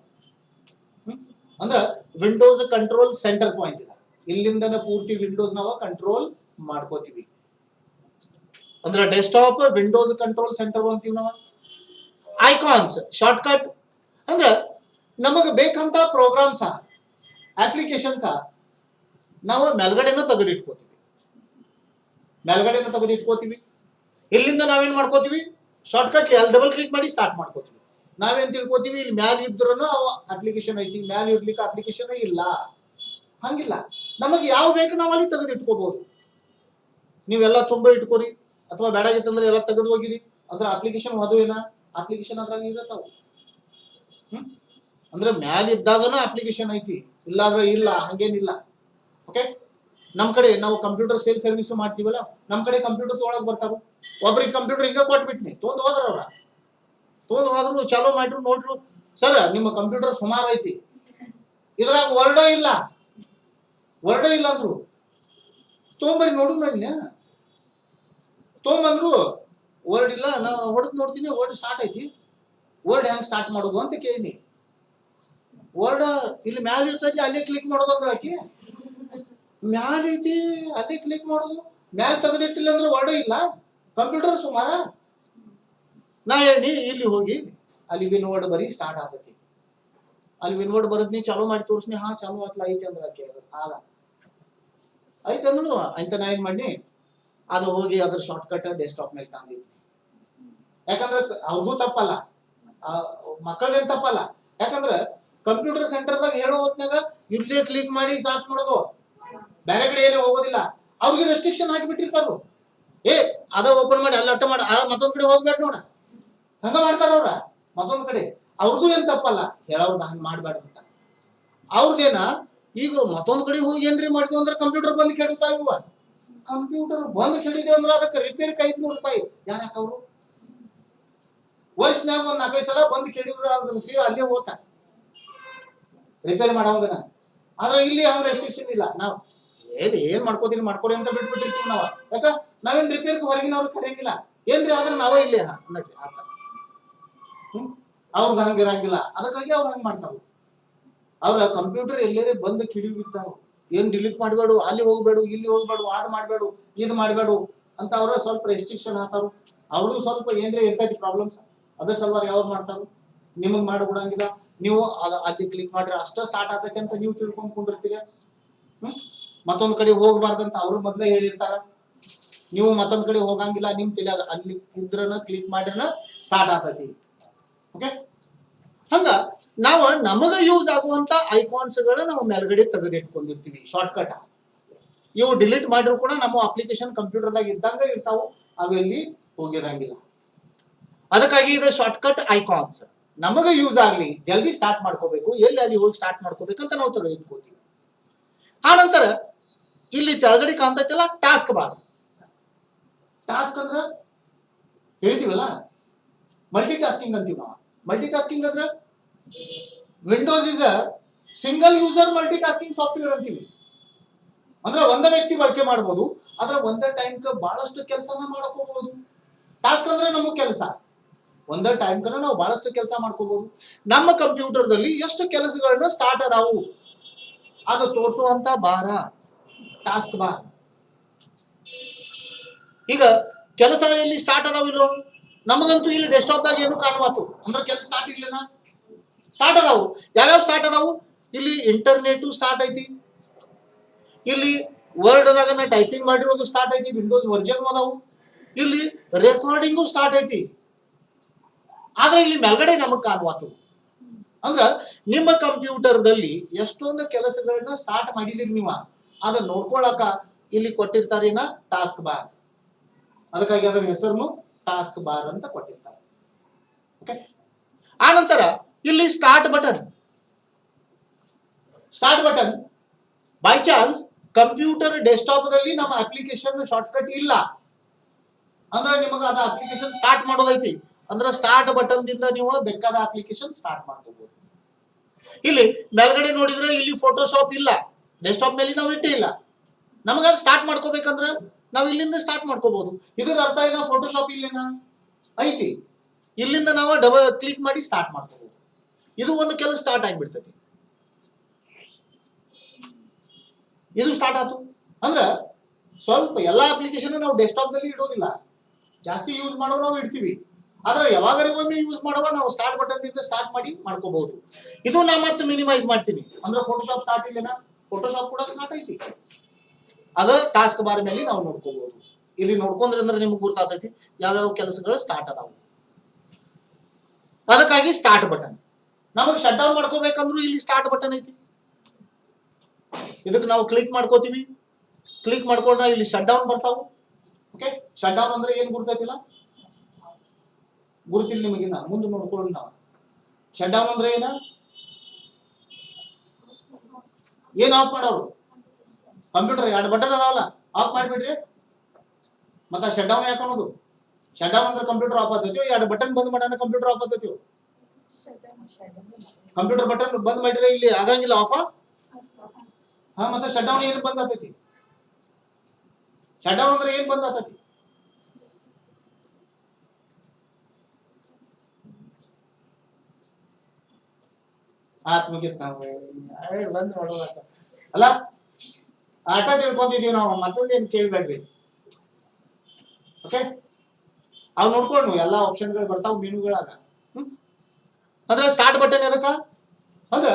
ಅಂದ್ರ ವಿಂಡೋಸ್ ಕಂಟ್ರೋಲ್ ಸೆಂಟರ್ ಪಾಯಿಂಟ್ ಇದೆ. ಇಲ್ಲಿಂದನೇ ಪೂರ್ತಿ ವಿಂಡೋಸ್ ನಾವು ಕಂಟ್ರೋಲ್ ಮಾಡ್ಕೋತೀವಿ. ಅಂದ್ರೆ ಡೆಸ್ಕ್ಟಾಪ್ ವಿಂಡೋಸ್ ಕಂಟ್ರೋಲ್ ಸೆಂಟರ್ ಅಂತೀವಿ ನಾವು. ಐಕಾನ್ಸ್ ಶಾರ್ಟ್ಕಟ್ ಅಂದ್ರೆ ನಮಗೆ ಬೇಕಂತ ಪ್ರೋಗ್ರಾಮ್ಸ್ ಅಪ್ಲಿಕೇಶನ್ಸ್ ನಾವು ಮೇಲ್ಗಡೆನ ತೆಗೆದಿಟ್ಕೋತೀವಿ. ಇಲ್ಲಿಂದ ನಾವೇನ್ ಮಾಡ್ಕೋತೀವಿ ಶಾರ್ಟ್ಕಟ್ ಅಲ್ಲಿ ಡಬಲ್ ಕ್ಲಿಕ್ ಮಾಡಿ ಸ್ಟಾರ್ಟ್ ಮಾಡ್ಕೋತೀವಿ. ನಾವೇನ್ ತಿಳ್ಕೋತೀವಿ ಇಲ್ಲಿ ಮ್ಯಾಲ ಇದ್ರೂ ಅಪ್ಲಿಕೇಶನ್ ಐತಿ, ಮ್ಯಾಲ ಇರ್ಲಿಕ್ಕೆ ಅಪ್ಲಿಕೇಶನ್ ಇಲ್ಲ. ಹಂಗಿಲ್ಲ, ನಮಗೆ ಯಾವ ಬೇಕು ನಾವು ಅಲ್ಲಿ ತೆಗೆದಿಟ್ಕೋಬಹುದು. ನೀವೆಲ್ಲ ತುಂಬ ಇಟ್ಕೋರಿ, ಅಥವಾ ಬೇಡಾಗಿತ್ತಂದ್ರೆ ಎಲ್ಲ ತೆಗೆದು ಹೋಗಿರಿ. ಅದ್ರ ಅಪ್ಲಿಕೇಶನ್ ಅದು ಏನ ಅಪ್ಲಿಕೇಶನ್ ಅದ್ರಾಗ ಇರತ್ತಾವ. ಅಂದ್ರೆ ಮ್ಯಾಲ ಇದ್ದಾಗನ ಅಪ್ಲಿಕೇಶನ್ ಐತಿ, ಇಲ್ಲಾಂದ್ರೆ ಇಲ್ಲ, ಹಂಗೇನಿಲ್ಲ. ಓಕೆ, ನಮ್ಮ ಕಡೆ ನಾವು ಕಂಪ್ಯೂಟರ್ ಸೇಲ್ ಸರ್ವಿಸ್ ಮಾಡ್ತೀವಲ್ಲ, ನಮ್ಮ ಕಡೆ ಕಂಪ್ಯೂಟರ್ ತೊಗೊಳಕ್ ಬರ್ತಾರ. ಒಬ್ರಿಗೆ ಕಂಪ್ಯೂಟರ್ ಹಿಂಗ ಕೊಟ್ಬಿಟ್ನಿ, ತೊಗೊಂಡ್ ಹೋದ್ರ ಅವ್ರ, ತೊಗೊಂಡ್ ಹೋದ್ರು ಚಾಲೂ ಮಾಡ್ರು, ನೋಡ್ರು ಸರ್ ನಿಮ್ಮ ಕಂಪ್ಯೂಟರ್ ಸುಮಾರು ಐತಿ, ಇದ್ರಾಗ ವರ್ಡ ಇಲ್ಲ ಅಂದ್ರು. ತೊಗೊಂಬರಿ ನೋಡು ನನ್ನ ತೊಗೊಂಬಂದ್ರು. ವರ್ಡ್ ಇಲ್ಲ, ನಾವು ಹೊಡೆದ್ ನೋಡ್ತೀನಿ, ವರ್ಡ್ ಸ್ಟಾರ್ಟ್ ಐತಿ. ವರ್ಡ್ ಹೆಂಗ್ ಸ್ಟಾರ್ಟ್ ಮಾಡೋದು ಅಂತ ಕೇಳಿ. ವರ್ಡ್ ಇಲ್ಲಿ ಮ್ಯಾಲ ಇರ್ತೈತಿ, ಅಲ್ಲೇ ಕ್ಲಿಕ್ ಮಾಡೋದು ಅಂದ್ರೆ ಆಕಿ ಮ್ಯಾಲ ಐತಿ, ಅಲ್ಲೇ ಕ್ಲಿಕ್ ಮಾಡೋದು. ಮ್ಯಾಲ ತೆಗೆದಿಟ್ಟಿಲ್ಲ ಅಂದ್ರೆ ವರ್ಡ್ ಇಲ್ಲ, ಕಂಪ್ಯೂಟರ್ ಸುಮಾರ. ನಾ ಹೇಳಿ ಇಲ್ಲಿ ಹೋಗಿ ಅಲ್ಲಿ ವಿನ್ ವರ್ಡ್ ಬರೀ ಸ್ಟಾರ್ಟ್ ಆಗತೈತಿ. ಅಲ್ಲಿ ವಿನ್ ವರ್ಡ್ ಬರದ್ನಿ ಚಾಲೂ ಮಾಡಿ ತೋರ್ಸ್ನಿ, ಹಾ ಚಾಲೂ ಆತ್ಲ ಐತಿ ಅಂದ್ರೆ ಆಕೆ ಆಗ ಐತೆ ಅಂದ್ರು ಅಂತ. ನಾ ಏನ್ ಮಾಡಿ ಅದು ಹೋಗಿ ಅದ್ರ ಶಾರ್ಟ್ಕಟ್ ಡೆಸ್ಕ್ಟಾಪ್ ಮೇಲೆ ತಂದಿದ್ವಿ. ಯಾಕಂದ್ರೆ ಅವ್ರಿಗೂ ತಪ್ಪಲ್ಲ, ಮಕ್ಕಳೇನ್ ತಪ್ಪಲ್ಲ. ಯಾಕಂದ್ರ ಕಂಪ್ಯೂಟರ್ ಸೆಂಟರ್ದಾಗ ಹೇಳೋ ಹೊತ್ನಾಗ ಇಲ್ಲೇ ಕ್ಲಿಕ್ ಮಾಡಿ ಸ್ಟಾರ್ಟ್ ಮಾಡೋದು, ಬೇರೆ ಕಡೆ ಏನು ಹೋಗೋದಿಲ್ಲ. ಅವ್ರಿಗೆ ರೆಸ್ಟ್ರಿಕ್ಷನ್ ಹಾಕಿಬಿಟ್ಟಿರ್ತಾರ. ಅದ ಓಪನ್ ಮಾಡಿ ಅಲ್ಲಿ ಅಟ್ಟ ಮಾಡಿ ಮತ್ತೊಂದ್ ಕಡೆ ಹೋಗ್ಬೇಡ ನೋಡ, ಹಂಗ ಮಾಡ್ತಾರ ಅವ್ರ. ಮತ್ತೊಂದ್ ಕಡೆ ಅವ್ರದ್ದು ಏನ್ ತಪ್ಪಲ್ಲ, ಹೇಳೋರ್ದ ಹಂಗ ಮಾಡ್ಬೇಡ ಅಂತ. ಅವ್ರದೇನ ಈಗ ಮತ್ತೊಂದ್ ಕಡೆ ಹೋಗಿ ಏನ್ರಿ ಮಾಡಿದ್ವಿ ಅಂದ್ರೆ ಕಂಪ್ಯೂಟರ್ ಬಂದ್ ಕೆಡುತ್ತಾವ. ಕಂಪ್ಯೂಟರ್ ಬಂದ್ ಕೆಡಿದ್ವಿ ಅಂದ್ರೆ ಅದಕ್ಕೆ ರಿಪೇರಿ 500 ರೂಪಾಯಿ. ಯಾರವ್ರು ವರ್ಷನಾಗ ಒಂದ್ 4-5 ಸಲ ಬಂದ್ ಕೆಡಿದ್ರು ಅದ್ರ ಫೀ ಅಲ್ಲೇ ಹೋತ ರಿಪೇರಿ ಮಾಡೋಂಗನ. ಆದ್ರೆ ಇಲ್ಲಿ ಹಂಗ ರೆಸ್ಟ್ರಿಕ್ಷನ್ ಇಲ್ಲ. ನಾವು ಏನ್ ಮಾಡ್ಕೋತೀನಿ ಮಾಡ್ಕೊರಿ ಅಂತ ಬಿಟ್ಬಿಟ್ಟಿರ್ತೀವಿ ನಾವ. ಯಾಕ ನಾವೇನ್ ರಿಪೇರಿ ಹೊರಗಿನವ್ರು ಕರೆಯಂಗಿಲ್ಲ. ಏನ್ರಿ ಆದ್ರೆ ನಾವೇ ಇಲ್ಲಿ ಅನ್ನಟ್ರಿ ಆತ. ಅವ್ರದ್ದು ಹಂಗ ಇರಂಗಿಲ್ಲ, ಅದಕ್ಕಾಗಿ ಅವ್ರು ಹಂಗ ಮಾಡ್ತಾರ. ಅವ್ರ ಕಂಪ್ಯೂಟರ್ ಎಲ್ಲೇ ಬಂದ್ ಕಿಡಿಬಿಟ್ಟಾವ. ಏನ್ ಡಿಲೀಟ್ ಮಾಡ್ಬೇಡು, ಅಲ್ಲಿ ಹೋಗ್ಬೇಡು, ಇಲ್ಲಿ ಹೋಗ್ಬೇಡು, ಅದ್ ಮಾಡ್ಬೇಡು, ಇದ್ ಮಾಡ್ಬೇಡು ಅಂತ ಅವ್ರ ಸ್ವಲ್ಪ ರೆಸ್ಟ್ರಿಕ್ಷನ್ ಹಾತಾರು. ಅವ್ರದ್ದು ಸ್ವಲ್ಪ ಏನ್ರಿ ಇರ್ತೈತಿ ಪ್ರಾಬ್ಲಮ್ಸ್, ಅದ್ರ ಸಲುವಾಗಿ ಯಾವ್ದು ಮಾಡ್ತಾರು. ನಿಮಗ್ ಮಾಡ್ಬಿಡಂಗಿಲ್ಲ, ನೀವು ಅಲ್ಲಿ ಕ್ಲಿಕ್ ಮಾಡ್ರಿ ಅಷ್ಟ ಸ್ಟಾರ್ಟ್ ಆಗ್ತೈತಿ ಅಂತ ನೀವು ತಿಳ್ಕೊಂಡ್ಕೊಂಡಿರ್ತೀರ. ಮತ್ತೊಂದ್ ಕಡೆ ಹೋಗ್ಬಾರ್ದಂತ ಅವ್ರು ಮೊದ್ಲೇ ಹೇಳಿರ್ತಾರ. ನೀವು ಮತ್ತೊಂದ್ ಕಡೆ ಹೋಗಂಗಿಲ್ಲ, ನಿಮ್ ತಿಳಿಯಾಗ ಅಲ್ಲಿ ಇದ್ರನ ಕ್ಲಿಕ್ ಮಾಡ್ರನ ಸ್ಟಾರ್ಟ್ ಆಗ್ತೈತಿ. ಓಕೆ, ಹಂಗ ನಾವು ನಮಗ ಯೂಸ್ ಆಗುವಂತ ಐಕಾನ್ಸ್ ಗಳ ನಾವು ಮೇಲ್ಗಡೆ ತೆಗೆದಿಟ್ಕೊಂಡಿರ್ತೀವಿ ಶಾರ್ಟ್ಕಟ್. ಇವು ಡಿಲೀಟ್ ಮಾಡಿದ್ರು ಕೂಡ ನಮ್ಮ ಅಪ್ಲಿಕೇಶನ್ ಕಂಪ್ಯೂಟರ್ದಾಗ ಇದ್ದಂಗ ಇರ್ತಾವು, ಅವೆಲ್ಲಿ ಹೋಗಿರಂಗಿಲ್ಲ. ಅದಕ್ಕಾಗಿ ಇದು ಶಾರ್ಟ್ಕಟ್ ಐಕಾನ್ಸ್ ನಮಗ ಯೂಸ್ ಆಗ್ಲಿ, ಜಲ್ದಿ ಸ್ಟಾರ್ಟ್ ಮಾಡ್ಕೋಬೇಕು, ಎಲ್ಲಿ ಅಲ್ಲಿ ಹೋಗಿ ಸ್ಟಾರ್ಟ್ ಮಾಡ್ಕೋಬೇಕಂತ ನಾವು ತೆಗೆದಿಟ್ಕೋತೀವಿ. ಆ ನಂತರ ಇಲ್ಲಿ ಕೆಳಗಡೆ ಕಾಣ್ತೈತಲ್ಲ ಟಾಸ್ಕ್ ಬಾರ್. ಟಾಸ್ಕ್ ಅಂದ್ರ ಹೇಳಿದೀವಲ್ಲ, ಮಲ್ಟಿ ಟಾಸ್ಕಿಂಗ್ ಅಂತೀವಿ ನಾವು. ಮಲ್ಟಿ ಟಾಸ್ಕಿಂಗ್ ಅಂದ್ರೆ Windows is a single user multi tasking software ಅಂತೀವಿ. ಅಂದ್ರೆ ಒಂದೇ ವ್ಯಕ್ತಿ ಬಳಕೆ ಮಾಡಬಹುದು, ಆದ್ರೆ ಒಂದೇ ಟೈಮ್ ಬಹಳಷ್ಟು ಕೆಲಸನ ಮಾಡಕ್ ಹೋಗ್ಬೋದು. ಟಾಸ್ಕ್ ಅಂದ್ರೆ ನಮ್ಮ ಕೆಲಸ, ಒಂದೇ ಟೈಮ್ ನಾವು ಬಹಳಷ್ಟು ಕೆಲಸ ಮಾಡ್ಕೋಬಹುದು. ನಮ್ಮ ಕಂಪ್ಯೂಟರ್ದಲ್ಲಿ ಎಷ್ಟು ಕೆಲಸಗಳನ್ನ ಸ್ಟಾರ್ಟ್ ಅದಾವು ಅದು ತೋರಿಸುವಂತ ಬಾರ ಟಾಸ್ಕ್ ಬಾರ್. ಈಗ ಕೆಲಸ ಎಲ್ಲಿ ಸ್ಟಾರ್ಟ್ ಅದಾವಿಲ್ಲೋ, ನಮಗಂತೂ ಇಲ್ಲಿ ಡೆಸ್ಕ್ಟಾಪ್ದಾಗ ಏನು ಕಾಣುವಾತು ಅಂದ್ರೆ ಕೆಲಸ ಸ್ಟಾರ್ಟ್ ಇರ್ಲಿಲ್ಲ. ಸ್ಟಾರ್ಟ್ ಅದಾವು, ಯಾವ್ಯಾವ ಸ್ಟಾರ್ಟ್ ಅದಾವು? ಇಲ್ಲಿ ಇಂಟರ್ನೆಟ್ ಸ್ಟಾರ್ಟ್ ಐತಿ, ಇಲ್ಲಿ ವರ್ಡ್ ದಾಗ ಟೈಪಿಂಗ್ ಮಾಡಿರೋದು ಸ್ಟಾರ್ಟ್ ಐತಿ, ವಿಂಡೋಸ್ ವರ್ಜನ್ ಅದಾವು, ಇಲ್ಲಿ ರೆಕಾರ್ಡಿಂಗು ಸ್ಟಾರ್ಟ್ ಐತಿ. ಆದ್ರೆ ಇಲ್ಲಿ ಮೇಲ್ಗಡೆ ನಮಗ್ ಕಾಣುವಾತು ಅಂದ್ರ ನಿಮ್ಮ ಕಂಪ್ಯೂಟರ್ದಲ್ಲಿ ಎಷ್ಟೊಂದು ಕೆಲಸಗಳನ್ನ ಸ್ಟಾರ್ಟ್ ಮಾಡಿದಿರಿ ನೀವು, ಅದನ್ನ ನೋಡ್ಕೊಳಕ ಇಲ್ಲಿ ಕೊಟ್ಟಿರ್ತಾರೇನ ಟಾಸ್ಕ್ ಬಾರ್. ಅದಕ್ಕಾಗಿ ಅದರ ಹೆಸರನ್ನು ಟಾಸ್ಕ್ ಬಾರ್ ಅಂತ ಕೊಟ್ಟಿರ್ತಾರೆ. ಓಕೆ, ಆ ನಂತರ ಇಲ್ಲಿ start button. Start button by chance computer desktop ದಲ್ಲಿ ನಮ್ಮ ಅಪ್ಲಿಕೇಶನ್ ಶಾರ್ಟ್ಕಟ್ ಇಲ್ಲ ಅಂದ್ರೆ ನಿಮಗೆ ಅದ ಅಪ್ಲಿಕೇಶನ್ ಸ್ಟಾರ್ಟ್ ಮಾಡೋದೈತಿ ಅಂದ್ರೆ ಸ್ಟಾರ್ಟ್ ಬಟನ್ ದಿಂದ ನೀವು ಬೇಕಾದ ಅಪ್ಲಿಕೇಶನ್ ಸ್ಟಾರ್ಟ್ ಮಾಡ್ಕೋಬಹುದು. ಇಲ್ಲಿ ಮೇಲ್ಗಡೆ ನೋಡಿದ್ರೆ ಇಲ್ಲಿ ಫೋಟೋಶಾಪ್ ಇಲ್ಲ, ಡೆಸ್ಕ್ಟಾಪ್ ಮೇಲೆ ನಾವು ಇಟ್ಟೇ ಇಲ್ಲ. ನಮಗ ಅದು ಸ್ಟಾರ್ಟ್ ಮಾಡ್ಕೋಬೇಕಂದ್ರೆ ನಾವು ಇಲ್ಲಿಂದ ಸ್ಟಾರ್ಟ್ ಮಾಡ್ಕೋಬಹುದು. ಇದರ ಅರ್ಥ ಏನ, ಫೋಟೋಶಾಪ್ ಇಲ್ಲೇನಾ ಐತಿ, ಇಲ್ಲಿಂದ ನಾವು ಡಬಲ್ ಕ್ಲಿಕ್ ಮಾಡಿ ಸ್ಟಾರ್ಟ್ ಮಾಡ್ಕೋಬಹುದು. ಇದು ಒಂದು ಕೆಲಸ ಸ್ಟಾರ್ಟ್ ಆಗಿಬಿಡ್ತೈತಿ. ಇದು ಸ್ಟಾರ್ಟ್ ಆಯ್ತು ಅಂದ್ರೆ ಸ್ವಲ್ಪ ಎಲ್ಲಾ ಅಪ್ಲಿಕೇಶನ್ ನಾವು ಡೆಸ್ಕ್ಟಾಪ್ ದಲ್ಲಿ ಇಡೋದಿಲ್ಲ, ಜಾಸ್ತಿ ಯೂಸ್ ಮಾಡೋ ನಾವು ಇಡ್ತೀವಿ. ಆದ್ರೆ ಯಾವಾಗರಿಗೊಮ್ಮೆ ಯೂಸ್ ಮಾಡುವ ನಾವು ಸ್ಟಾರ್ಟ್ ಬಟನ್ ದಿಂದ ಸ್ಟಾರ್ಟ್ ಮಾಡಿ ಮಾಡ್ಕೋಬಹುದು. ಇದು ನಾ ಮತ್ತೆ ಮಿನಿಮೈಸ್ ಮಾಡ್ತೀನಿ ಅಂದ್ರೆ ಫೋಟೋಶಾಪ್ ಸ್ಟಾರ್ಟ್ ಇಲ್ಲೇನಾ, ಫೋಟೋಶಾಪ್ ಕೂಡ ಸ್ಟಾರ್ಟ್ ಐತಿ. ಅದ ಟಾಸ್ಕ್ ಬಾರ್ ಮೇಲೆ ನಾವು ನೋಡ್ಕೋಬಹುದು. ಇಲ್ಲಿ ನೋಡ್ಕೊಂಡ್ರೆ ಅಂದ್ರೆ ನಿಮ್ಗೆ ಗೊತ್ತಾಗ್ತೈತಿ ಯಾವ್ಯಾವ ಕೆಲಸಗಳು ಸ್ಟಾರ್ಟ್ ಅದಾವು. ಅದಕ್ಕಾಗಿ ಸ್ಟಾರ್ಟ್ ಬಟನ್. ನಮಗೆ ಶಟ್ ಡೌನ್ ಮಾಡ್ಕೋಬೇಕಂದ್ರೂ ಇಲ್ಲಿ ಸ್ಟಾರ್ಟ್ ಬಟನ್ ಐತಿ, ಇದಕ್ಕೆ ನಾವು ಕ್ಲಿಕ್ ಮಾಡ್ಕೋತೀವಿ. ಕ್ಲಿಕ್ ಮಾಡ್ಕೊಂಡ್ರೆ ಇಲ್ಲಿ ಶಟ್ ಡೌನ್ ಬರ್ತಾವು. ಓಕೆ, ಶಟ್ ಡೌನ್ ಅಂದ್ರೆ ಏನ್ ಗುರ್ತೈತಿಲ್ಲ, ಗುರುತಿಲ್ಲ ನಿಮಗಿನ್ನ ಮುಂದೆ ನೋಡ್ಕೊಳ್ಳಿ. ನಾವು ಶಟ್ ಡೌನ್ ಅಂದ್ರೆ ಏನ್ ಆಫ್ ಮಾಡೋರು, ಕಂಪ್ಯೂಟರ್ ಎರಡು ಬಟನ್ ಅದಾವಲ್ಲ, ಆಫ್ ಮಾಡಿಬಿಡ್ರಿ. ಮತ್ತೆ ಶಟ್ ಡೌನ್ ಯಾಕೆ ಅನ್ನೋದು? ಶಟ್ ಡೌನ್ ಅಂದ್ರೆ ಕಂಪ್ಯೂಟರ್ ಆಫ್ ಆಗ್ತೈತಿ, ಎರಡು ಬಟನ್ ಬಂದ್ ಮಾಡೋಣ ಕಂಪ್ಯೂಟರ್ ಆಫ್ ಆಗ್ತೈತಿ. ಕಂಪ್ಯೂಟರ್ ಬಟನ್ ಬಂದ್ ಮಾಡಿದ್ರೆ ಇಲ್ಲಿ ಆಗಂಗಿಲ್ಲ ಆಫ್. ಹಾ, ಮತ್ತೆ ಶಟ್ ಡೌನ್ ಏನು ಬಂದ್ ಆಗ್ತೈತಿ? ಶಟ್ ಡೌನ್ ಅಂದ್ರೆ ಏನ್ ಬಂದ್ ಆಗ್ತೈತಿ? ಮುಗಿತ್ ನಾವು ಬಂದ್ ಮಾಡೋದ ಅಲ್ಲ, ಆಟ ತಿಳ್ಕೊಂತಿದೀವಿ ನಾವು, ಮತ್ತೊಂದೇನು ಕೇಳ್ಬೇಡ್ರಿ. ಓಕೆ, ಅವ್ ನೋಡ್ಕೊಂಡು ಎಲ್ಲಾ ಆಪ್ಷನ್ಗಳು ಬರ್ತಾವ ಮೆನುಗಳಾಗ. ಅಂದ್ರೆ ಸ್ಟಾರ್ಟ್ ಬಟನ್ ಎದಕ್ಕ ಅಂದ್ರೆ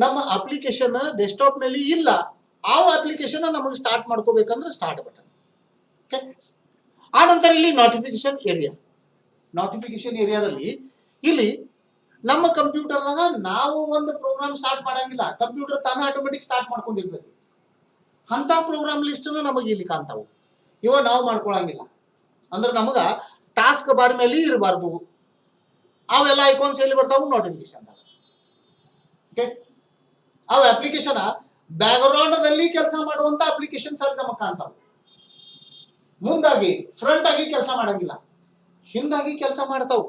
ನಮ್ಮ ಅಪ್ಲಿಕೇಶನ್ ಡೆಸ್ಕ್ಟಾಪ್ ಮೇಲೆ ಇಲ್ಲ, ಆ ಅಪ್ಲಿಕೇಶನ್ ನಮಗೆ ಸ್ಟಾರ್ಟ್ ಮಾಡ್ಕೋಬೇಕಂದ್ರೆ ಸ್ಟಾರ್ಟ್ ಬಟನ್. ಓಕೆ, ಆ ನಂತರ ಇಲ್ಲಿ ನೋಟಿಫಿಕೇಶನ್ ಏರಿಯಾ. ನೋಟಿಫಿಕೇಶನ್ ಏರಿಯಾದಲ್ಲಿ ಇಲ್ಲಿ ನಮ್ಮ ಕಂಪ್ಯೂಟರ್ದಾಗ ನಾವು ಒಂದು ಪ್ರೋಗ್ರಾಮ್ ಸ್ಟಾರ್ಟ್ ಮಾಡಂಗಿಲ್ಲ, ಕಂಪ್ಯೂಟರ್ ತಾನೇ ಆಟೋಮೆಟಿಕ್ ಸ್ಟಾರ್ಟ್ ಮಾಡ್ಕೊಂಡಿರ್ತೈತಿ. ಅಂತ ಪ್ರೋಗ್ರಾಮ್ ಲಿಸ್ಟ್ ನಮಗೆ ಇಲ್ಲಿ ಕಾಣ್ತಾವು. ಇವ ನಾವು ಮಾಡ್ಕೊಳಂಗಿಲ್ಲ. ಅಂದ್ರೆ ನಮಗ ಟಾಸ್ಕ್ ಬಾರ್ ಮೇಲೆ ಇರಬಾರ್ದು. ಅವೆಲ್ಲ ಐಕಾನ್ಸ್ ಎಲ್ಲಿ ಬರ್ತಾವು? ನೋಟಿಫಿಕೇಶನ್. ಓಕೆ, ಅವು ಅಪ್ಲಿಕೇಶನ್ ಬ್ಯಾಕ್ ಗ್ರೌಂಡ್ ದಲ್ಲಿ ಕೆಲಸ ಮಾಡುವಂತ ಅಪ್ಲಿಕೇಶನ್ಸ್ ಅಲ್ಲಿ ನಮಗೆ ಕಾಣ್ತಾವು. ಮುಂದಾಗಿ ಫ್ರಂಟ್ ಆಗಿ ಕೆಲಸ ಮಾಡಂಗಿಲ್ಲ, ಹಿಂದಾಗಿ ಕೆಲಸ ಮಾಡ್ತಾವು.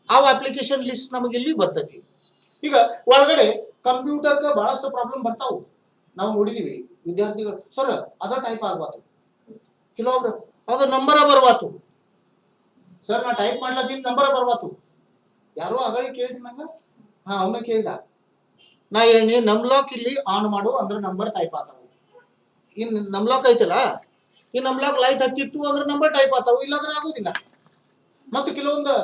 ಆ ಅಪ್ಲಿಕೇಶನ್ ಲಿಸ್ಟ್ ನಮಗೆ ಇಲ್ಲಿ ಬರ್ತೈತಿ. ಈಗ ಒಳಗಡೆ ಕಂಪ್ಯೂಟರ್ಗೆ ಬಹಳಷ್ಟು ಪ್ರಾಬ್ಲಮ್ ಬರ್ತಾವು. ನಾವು ನೋಡಿದೀವಿ ವಿದ್ಯಾರ್ಥಿಗಳು, ಸರ್ ಅದ ಟೈಪ್ ಆಗ್ಬಾತು, ಕೆಲವೊಬ್ರು ಅದ ನಂಬರ ಬರ್ಬಾತು, ಸರ್ ನಾ ಟೈಪ್ ಮಾಡ್ಲತ್ತೀನಿ ನಂಬರ ಬರ್ಬಾತು. ಯಾರೋ ಅಗಳಿ ಕೇಳ್ತೀನಿ ನಂಗ, ಹಾ ಅವನ್ನ ಕೇಳ್ದ, ನಾ ಹೇಳಿ ನಮ್ಲಾಕ್ ಇಲ್ಲಿ ಆನ್ ಮಾಡು ಅಂದ್ರೆ ನಂಬರ್ ಟೈಪ್ ಆಗ್ತಾವು. ಇನ್ ನಮ್ಲಾಕ್ ಐತಲ್ಲ, ಈ ನಮ್ಲಾಕ್ ಲೈಟ್ ಹತ್ತಿತ್ತು ಅಂದ್ರೆ ನಂಬರ್ ಟೈಪ್ ಆಗ್ತಾವು, ಇಲ್ಲಾಂದ್ರೆ ಆಗೋದಿಲ್ಲ. ಮತ್ತೆ ಕೆಲವೊಂದು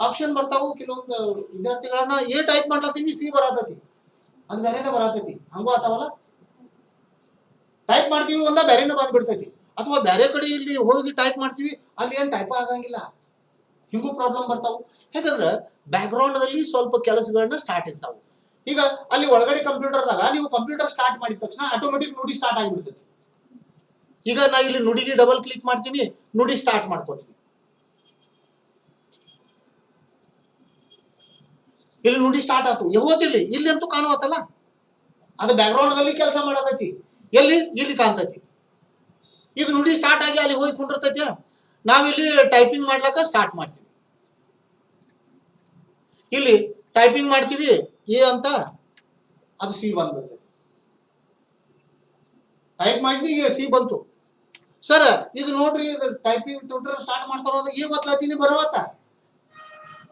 ಆಪ್ಷನ್ ಬರ್ತಾವು. ಕೆಲವೊಂದು ವಿದ್ಯಾರ್ಥಿಗಳನ್ನ ಏ ಟೈಪ್ ಮಾಡ್ಲತ್ತೀನಿ ಸಿ ಬರತೈತಿ, ಅದು ಬೇರೆನೇ ಬರತೈತಿ, ಹಂಗೂ ಆತಾವಲ್ಲ. ಟೈಪ್ ಮಾಡ್ತೀವಿ ಒಂದ ಬೇರೆನೇ ಬಂದ್ಬಿಡ್ತೈತಿ, ಅಥವಾ ಬೇರೆ ಕಡೆ ಇಲ್ಲಿ ಹೋಗಿ ಟೈಪ್ ಮಾಡ್ತೀವಿ ಅಲ್ಲಿ ಏನ್ ಟೈಪ್ ಆಗಂಗಿಲ್ಲ. ಹಿಂಗೂ ಪ್ರಾಬ್ಲಮ್ ಬರ್ತಾವು. ಯಾಕಂದ್ರೆ ಬ್ಯಾಕ್ ಗ್ರೌಂಡ್ ದಲ್ಲಿ ಸ್ವಲ್ಪ ಕೆಲಸಗಳನ್ನ ಸ್ಟಾರ್ಟ್ ಇರ್ತಾವು. ಈಗ ಅಲ್ಲಿ ಒಳಗಡೆ ಕಂಪ್ಯೂಟರ್ದಾಗ ನೀವು ಕಂಪ್ಯೂಟರ್ ಸ್ಟಾರ್ಟ್ ಮಾಡಿದ ತಕ್ಷಣ ಆಟೋಮೆಟಿಕ್ ನುಡಿ ಸ್ಟಾರ್ಟ್ ಆಗಿಬಿಡ್ತೈತಿ. ಈಗ ನಾ ಇಲ್ಲಿ ನುಡಿಗೆ ಡಬಲ್ ಕ್ಲಿಕ್ ಮಾಡ್ತೀನಿ, ನುಡಿ ಸ್ಟಾರ್ಟ್ ಮಾಡ್ಕೋತೀನಿ. ಇಲ್ಲಿ ನುಡಿ ಸ್ಟಾರ್ಟ್ ಆಯ್ತು, ಯಾವತ್ತಿಲ್ಲಿ ಇಲ್ಲಿ ಅಂತೂ ಕಾಣುವತ್ತಲ್ಲ, ಅದು ಬ್ಯಾಕ್ ಗ್ರೌಂಡ್ ದಲ್ಲಿ ಕೆಲಸ ಮಾಡತೈತಿ. ಎಲ್ಲಿ? ಇಲ್ಲಿ ಕಾಣ್ತೈತಿ. ಇದು ನುಡಿ ಸ್ಟಾರ್ಟ್ ಆಗಿ ಅಲ್ಲಿ ಹೋಗಿ ಕುಂಡಿರ್ತೈತಿ. ನಾವಿಲ್ಲಿ ಟೈಪಿಂಗ್ ಮಾಡ್ಲಕ್ಕ ಸ್ಟಾರ್ಟ್ ಮಾಡ್ತೀವಿ. ಇಲ್ಲಿ ಟೈಪಿಂಗ್ ಮಾಡ್ತೀವಿ ಎ ಅಂತ, ಅದು ಸಿ ಬಂದ್ಬಿಡ್ತೈತಿ. ಟೈಪ್ ಮಾಡಿ ಸಿ ಬಂತು. ಸರ್ ಇದು ನೋಡ್ರಿ, ಇದು ಟೈಪಿಂಗ್ ಟ್ಯೂಟರ್ ಸ್ಟಾರ್ಟ್ ಮಾಡ್ತಾರ, ಏ ಗೊತ್ತಾಗ್ತೀನಿ ಬರವತ್ತ,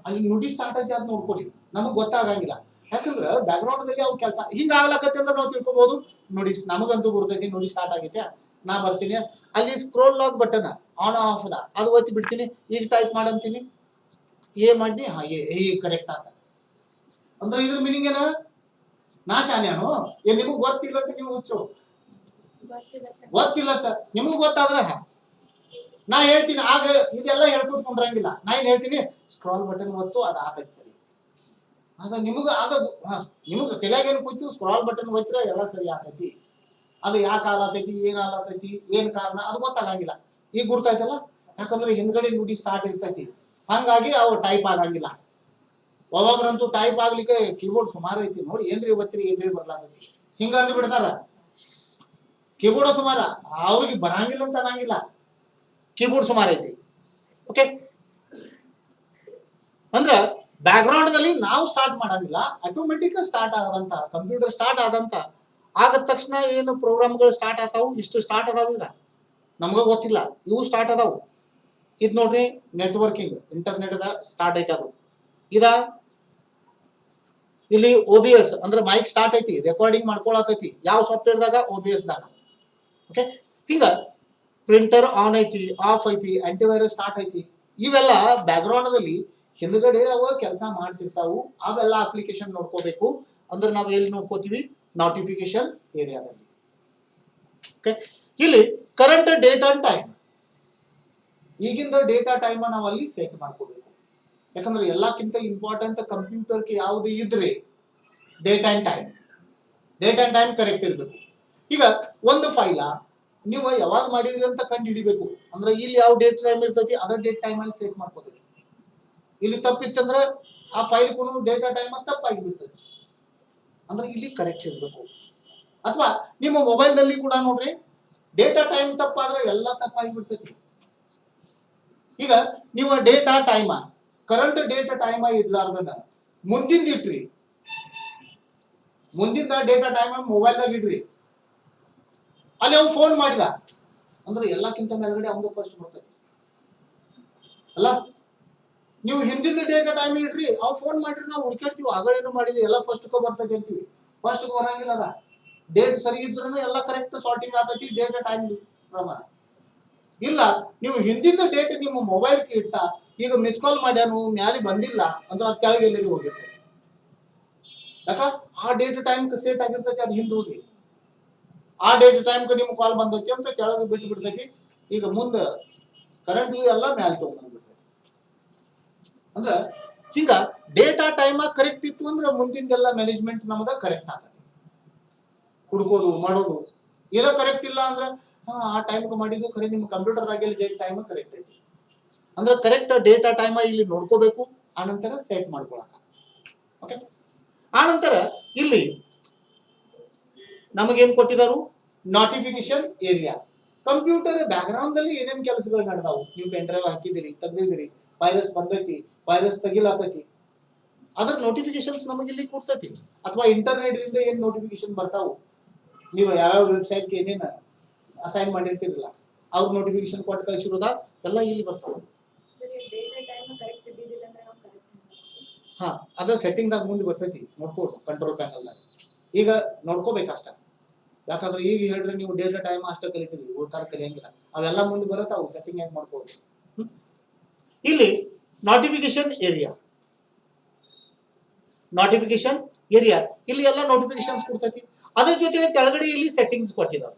ಅಲ್ಲಿ ನುಡಿ ಸ್ಟಾರ್ಟ್ ಐತಿ ಅಂತ ನೋಡ್ಕೊಳ್ಳಿ. ನಮಗ್ ಗೊತ್ತಾಗಂಗಿಲ್ಲ, ಯಾಕಂದ್ರೆ ಬ್ಯಾಕ್ ಗ್ರೌಂಡ್ ದಲ್ಲಿ ಅವು ಕೆಲಸ ಹಿಂಗ ಆಗ್ಲಕತ್ತೆ ಅಂದ್ರೆ ನಾವು ತಿಳ್ಕೊಬಹುದು. ನೋಡಿ ನಮಗಂತೂ ಗುರ್ತೈತಿ ನುಡಿ ಸ್ಟಾರ್ಟ್ ಆಗೈತೆ, ನಾ ಬರ್ತೀನಿ ಅಲ್ಲಿ scroll lock button on off the ಅದು ಒತ್ತಿ ಬಿಡ್ತೀನಿ. ಈಗ ಟೈಪ್ ಮಾಡಂತೀನಿ, ಏ ಮಾಡಿ ಹಾ ಏ ಕರೆಕ್ಟ್ ಆತ ಅಂದ್ರೆ ಇದ್ರ ಮೀನಿಂಗ್ ಏನ? ನಾ ಶಾನ್ಯಾನು ಏನ್ ನಿಮಗ್ ಗೊತ್ತಿಲ್ಲತ್ತ? ನೀವು ಹುಚ್ಚು ಗೊತ್ತಿಲ್ಲತ್ತ, ನಿಮಗ್ ಗೊತ್ತಾದ್ರ ನಾ ಹೇಳ್ತೀನಿ. ಆಗ ಇದೆಲ್ಲ ಹೇಳ್ಕೊತ್ಕೊಂಡ್ರಂಗಿಲ್ಲ. ನಾ ಏನ್ ಹೇಳ್ತೀನಿ, ಸ್ಕ್ರಾಲ್ ಬಟನ್ ಒತ್ತು, ಅದ ಆತೈತಿ ಸರಿ. ಅದ ನಿಮಗ ನಿಮಗ ತಲೆಯಾಗ ಏನ್ ಕೂತು ಸ್ಕ್ರಾಲ್ ಬಟನ್ ಒತ್ತಿರ ಎಲ್ಲ ಸರಿ ಆತೈತಿ. ಅದು ಯಾಕೆ ಆಲತೈತಿ, ಏನ್ ಆಲತೈತಿ, ಏನ್ ಕಾರಣ ಅದು ಗೊತ್ತಾಗಂಗಿಲ್ಲ. ಈಗ ಗುರ್ತಾಯ್ತಲ್ಲ, ಯಾಕಂದ್ರೆ ಹಿಂದ್ಗಡೆ ನುಡಿ ಸ್ಟಾರ್ಟ್ ಇರ್ತೈತಿ, ಹಂಗಾಗಿ ಅವು ಟೈಪ್ ಆಗಂಗಿಲ್ಲ. ಒಬ್ಬೊಬ್ರಂತೂ ಟೈಪ್ ಆಗ್ಲಿಕ್ಕೆ ಕೀಬೋರ್ಡ್ ಸುಮಾರು ಐತಿ, ನೋಡಿ ಏನ್ರಿ ಒತ್ತಿರಿ ಏನ್ರಿ ಬರ್ಲಾತೈತಿ ಹಿಂಗ ಅಂದ್ ಬಿಡ್ತಾರ. ಕೀಬೋರ್ಡ್ ಸುಮಾರ, ಅವ್ರಿಗೆ ಬರಂಗಿಲ್ಲ ಅಂತ ಅನ್ನಂಗಿಲ್ಲ, ಕೀಬೋರ್ಡ್ ಸುಮಾರು ಐತಿ. ಓಕೆ, ಅಂದ್ರ ಬ್ಯಾಕ್ ಗ್ರೌಂಡ್ ದಲ್ಲಿ ನಾವು ಸ್ಟಾರ್ಟ್ ಮಾಡಂಗಿಲ್ಲ, ಆಟೋಮೆಟಿಕ್ ಸ್ಟಾರ್ಟ್ ಆದಂತ ಕಂಪ್ಯೂಟರ್ ಸ್ಟಾರ್ಟ್ ಆದಂತ ಆಗದ ತಕ್ಷಣ ಏನು ಪ್ರೋಗ್ರಾಮ್ಗಳು ಸ್ಟಾರ್ಟ್ ಆತಾವು. ಇಷ್ಟು ಸ್ಟಾರ್ಟ್ ಅದಾವ, ಈಗ ನಮ್ಗ ಗೊತ್ತಿಲ್ಲ ಇವು ಸ್ಟಾರ್ಟ್ ಅದಾವು. ಇದ್ ನೋಡ್ರಿ ನೆಟ್ವರ್ಕಿಂಗ್ ಇಂಟರ್ನೆಟ್ ದ ಸ್ಟಾರ್ಟ್ ಐತಿ. ಅದು ಇದ ಇಲ್ಲಿ OBS ಅಂದ್ರೆ ಮೈಕ್ ಸ್ಟಾರ್ಟ್ ಐತಿ, ರೆಕಾರ್ಡಿಂಗ್ ಮಾಡ್ಕೊಳತೈತಿ. ಯಾವ ಸಾಫ್ಟ್ವೇರ್ ದಾಗ? OBS ದಾಗ. ಓಕೆ, ಹಿಂಗ ಪ್ರಿಂಟರ್ ಆನ್ ಐತಿ, ಆಫ್ ಐತಿ, ಆಂಟಿವೈರಸ್ ಸ್ಟಾರ್ಟ್ ಐತಿ. ಇವೆಲ್ಲ ಬ್ಯಾಕ್ ಗ್ರೌಂಡ್ ದಲ್ಲಿ ಹಿಂದ್ಗಡೆ ಅವ ಕೆಲಸ ಮಾಡ್ತಿರ್ತಾವು. ಅವೆಲ್ಲ ಅಪ್ಲಿಕೇಶನ್ ನೋಡ್ಕೋಬೇಕು ಅಂದ್ರೆ ನಾವು ಎಲ್ಲಿ ನೋಡ್ಕೋತೀವಿ? ನೋಟಿಫಿಕೇಶನ್ ಏರಿಯಾದಲ್ಲಿ. ಓಕೆ, ಇಲ್ಲಿ ಕರೆಂಟ್ ಡೇಟ್ ಅಂಡ್ ಟೈಮ್, ಈಗಿಂದ ಡೇಟಾ ಟೈಮ್ ನಾವು ಅಲ್ಲಿ ಸೆಟ್ ಮಾಡ್ಕೋಬೇಕು. ಯಾಕಂದ್ರೆ ಎಲ್ಲಕ್ಕಿಂತ ಇಂಪಾರ್ಟೆಂಟ್ ಕಂಪ್ಯೂಟರ್ಗೆ ಯಾವುದು ಇದ್ರೆ date and time. Date and time correct ಇರಬೇಕು. ಈಗ ಒಂದು ಫೈಲ ನೀವು ಯಾವಾಗ ಮಾಡಿದ್ರಿ ಅಂತ ಕಂಡು ಹಿಡಿಬೇಕು ಅಂದ್ರೆ ಇಲ್ಲಿ ಯಾವ ಡೇಟ್ ಟೈಮ್ ಇರ್ತೈತಿ ಅದರ ಡೇಟ್ ಟೈಮ್ ಅಲ್ಲಿ ಸೆಟ್ ಮಾಡ್ಕೋಬೇಕು. ಇಲ್ಲಿ ತಪ್ಪಿತ್ತಂದ್ರೆ ಆ ಫೈಲ್ ಡೇಟಾ ಟೈಮ್ ತಪ್ಪಾಗಿ ಬಿಡ್ತದೆ, ಅಂದ್ರೆ ಇಲ್ಲಿ ಕರೆಕ್ಟ್ ಇರಬೇಕು. ಅಥವಾ ನಿಮ್ಮ ಮೊಬೈಲ್ ದಲ್ಲಿ ಕೂಡ ನೋಡ್ರಿ, ಡೇಟಾ ಟೈಮ್ ತಪ್ಪಾದ್ರೆ ಎಲ್ಲ ತಪ್ಪಾಗಿಬಿಡ್ತೈತಿ. ಈಗ ನೀವು date time current date time ಇಡ್ಲಾರ್ದನ ಮುಂದಿಂದ ಇಟ್ರಿ, ಮುಂದಿಂದ ಡೇಟಾ ಟೈಮ್ ಮೊಬೈಲ್ದಾಗ ಇಡ್ರಿ, ಅಲ್ಲಿ ಅವ್ನು ಫೋನ್ ಮಾಡಿದ ಅಂದ್ರೆ ಎಲ್ಲಕ್ಕಿಂತ ಮೇಲ್ಗಡೆ ಅವ್ನು ಫಸ್ಟ್ ಬರ್ತೈತಿ ಅಲ್ಲ. ನೀವು ಹಿಂದಿನ ಡೇಟಾ ಟೈಮ್ ಇಡ್ರಿ, ಅವ್ ಫೋನ್ ಮಾಡ್ರಿ, ನಾವು ಹುಡ್ಕಾಡ್ತೀವಿ ಆಗಳೇನು ಮಾಡಿದ್ವಿ ಎಲ್ಲ ಫಸ್ಟ್ ಬರ್ತೈತಿ ಅಂತೀವಿ, ಫಸ್ಟ್ ಬರಂಗಿಲ್ಲ ಅದ. ಡೇಟ್ ಸರಿ ಇದ್ರೂ ಎಲ್ಲ ಕರೆಕ್ಟ್ ಸಾರ್ಟಿಂಗ್ ಆಗ್ತೈತಿ ಡೇಟಾ ಟೈಮ್ ಪ್ರಮಾಣ. ಇಲ್ಲ ನೀವು ಹಿಂದಿನ ಡೇಟ್ ನಿಮ್ಮ ಮೊಬೈಲ್ಗೆ ಇಟ್ಟ, ಈಗ ಮಿಸ್ ಕಾಲ್ ಮಾಡ್ಯಾನು ಮ್ಯಾಲೆ ಬಂದಿಲ್ಲ ಅಂದ್ರೆ ಅದು ಕೆಳಗೆ ಎಲ್ಲಿ ಹೋಗಿರ್ತೈತಿ, ಯಾಕ ಆ ಡೇಟ್ ಟೈಮ್ ಸೇಟ್ ಆಗಿರ್ತೈತಿ, ಅದು ಹಿಂದೆ ಹೋಗಿ ಆ ಡೇಟ್ ಟೈಮ್ ನಿಮ್ ಕಾಲ್ ಬಂದೈತಿ ಅಂತ ಕೆಳಗೆ ಬಿಟ್ಟು ಬಿಡ್ತೈತಿ. ಈಗ ಮುಂದೆ ಕರೆಂಟ್ ಎಲ್ಲ ಮ್ಯಾಲೆ ತಗೊಂಡ್ಬಂದ್ಬಿಡ್ತೈತಿ. ಅಂದ್ರ ಹಿಂಗ ಡೇಟಾ ಟೈಮ್ ಕರೆಕ್ಟ್ ಇತ್ತು ಅಂದ್ರೆ ಮುಂದಿಂದೆಲ್ಲ ಮ್ಯಾನೇಜ್ಮೆಂಟ್ ನಮ್ದ ಕರೆಕ್ಟ್ ಆಗತ್ತೆ. ಹುಡ್ಕೋದು ಮಾಡೋದು ಏನೋ ಕರೆಕ್ಟ್ ಇಲ್ಲ ಅಂದ್ರೆ ಆ ಟೈಮ್ ಮಾಡಿದ್ದು ಖರೆ ನಿಮ್ಮ ಕಂಪ್ಯೂಟರ್ ದಾಗೆ ಡೇಟ್ ಟೈಮ್ ಕರೆಕ್ಟ್ ಐತಿ ಅಂದ್ರೆ ಕರೆಕ್ಟ್ ಡೇಟಾ ಟೈಮ್ ಇಲ್ಲಿ ನೋಡ್ಕೋಬೇಕು. ಆನಂತರ ಸೆಟ್ ಮಾಡ್ಕೊಳಕ. ಓಕೆ, ಆನಂತರ ಇಲ್ಲಿ ನಮಗೇನ್ ಕೊಟ್ಟಿದ್ದಾರೆ, notification area. Computer back ground ಅಲ್ಲಿ ಏನೇನ್ ಕೆಲಸಗಳು ನಡೆದಾವು, ನೀವು ಪೆನ್ ಡ್ರೈವ್ ಹಾಕಿದಿರಿ, ತೆಗ್ದಿದಿರಿ, ವೈರಸ್ ಬಂದೈತಿ, ವೈರಸ್ ತೆಗಿಲಾತೈತಿ, ಅದ್ರ ನೋಟಿಫಿಕೇಶನ್ಸ್ ನಮಗೆ ಇಲ್ಲಿ ಕೊಡ್ತೈತಿ. ಅಥವಾ ಇಂಟರ್ನೆಟ್ ದಿಂದ ಏನ್ ನೋಟಿಫಿಕೇಶನ್ ಬರ್ತಾವು, ನೀವು ಯಾವ ವೆಬ್ಸೈಟ್ಗೆ ಏನೇನ ಅಸೈನ್ ಮಾಡಿರ್ತಿರಲ್ಲ ಅವ್ರ ನೋಟಿಫಿಕೇಶನ್ ಕೊಟ್ಟು ಕಳಿಸಿರೋದ ಎಲ್ಲ ಇಲ್ಲಿ ಬರ್ತಾವ. ಹಾ, ಅದ ಸೆಟ್ಟಿಂಗ್ ದಾಗ ಮುಂದೆ ಬರ್ತೈತಿ, ನೋಡ್ಕೊಡು ಕಂಟ್ರೋಲ್ ಪ್ಯಾನಲ್ ದಾಗ. ಈಗ ನೋಡ್ಕೋಬೇಕಷ್ಟ, ಯಾಕಂದ್ರೆ ಈಗ ಹೇಳ್ರಿ ನೀವು ಡೇಟಾ ಟೈಮ್ ಅಷ್ಟ ಕಲಿತೀರಿ, ಉಳ್ಕಾದ ಕಲಿಯಂಗಿಲ್ಲ, ಅವೆಲ್ಲ ಮುಂದೆ ಬರುತ್ತಾವು ಸೆಟ್ಟಿಂಗ್ ಹೆಂಗ್ ಮಾಡ್ಕೋದು. ಇಲ್ಲಿ ನೋಟಿಫಿಕೇಶನ್ ಏರಿಯಾ, ನೋಟಿಫಿಕೇಶನ್ ಏರಿಯಾ ಇಲ್ಲಿ ಎಲ್ಲ ನೋಟಿಫಿಕೇಶನ್ಸ್ ಕೊಡ್ತೈತಿ. ಅದ್ರ ಜೊತೆ ಕೆಳಗಡೆ ಇಲ್ಲಿ ಸೆಟ್ಟಿಂಗ್ಸ್ ಕೊಟ್ಟಿದ್ದಾರೆ.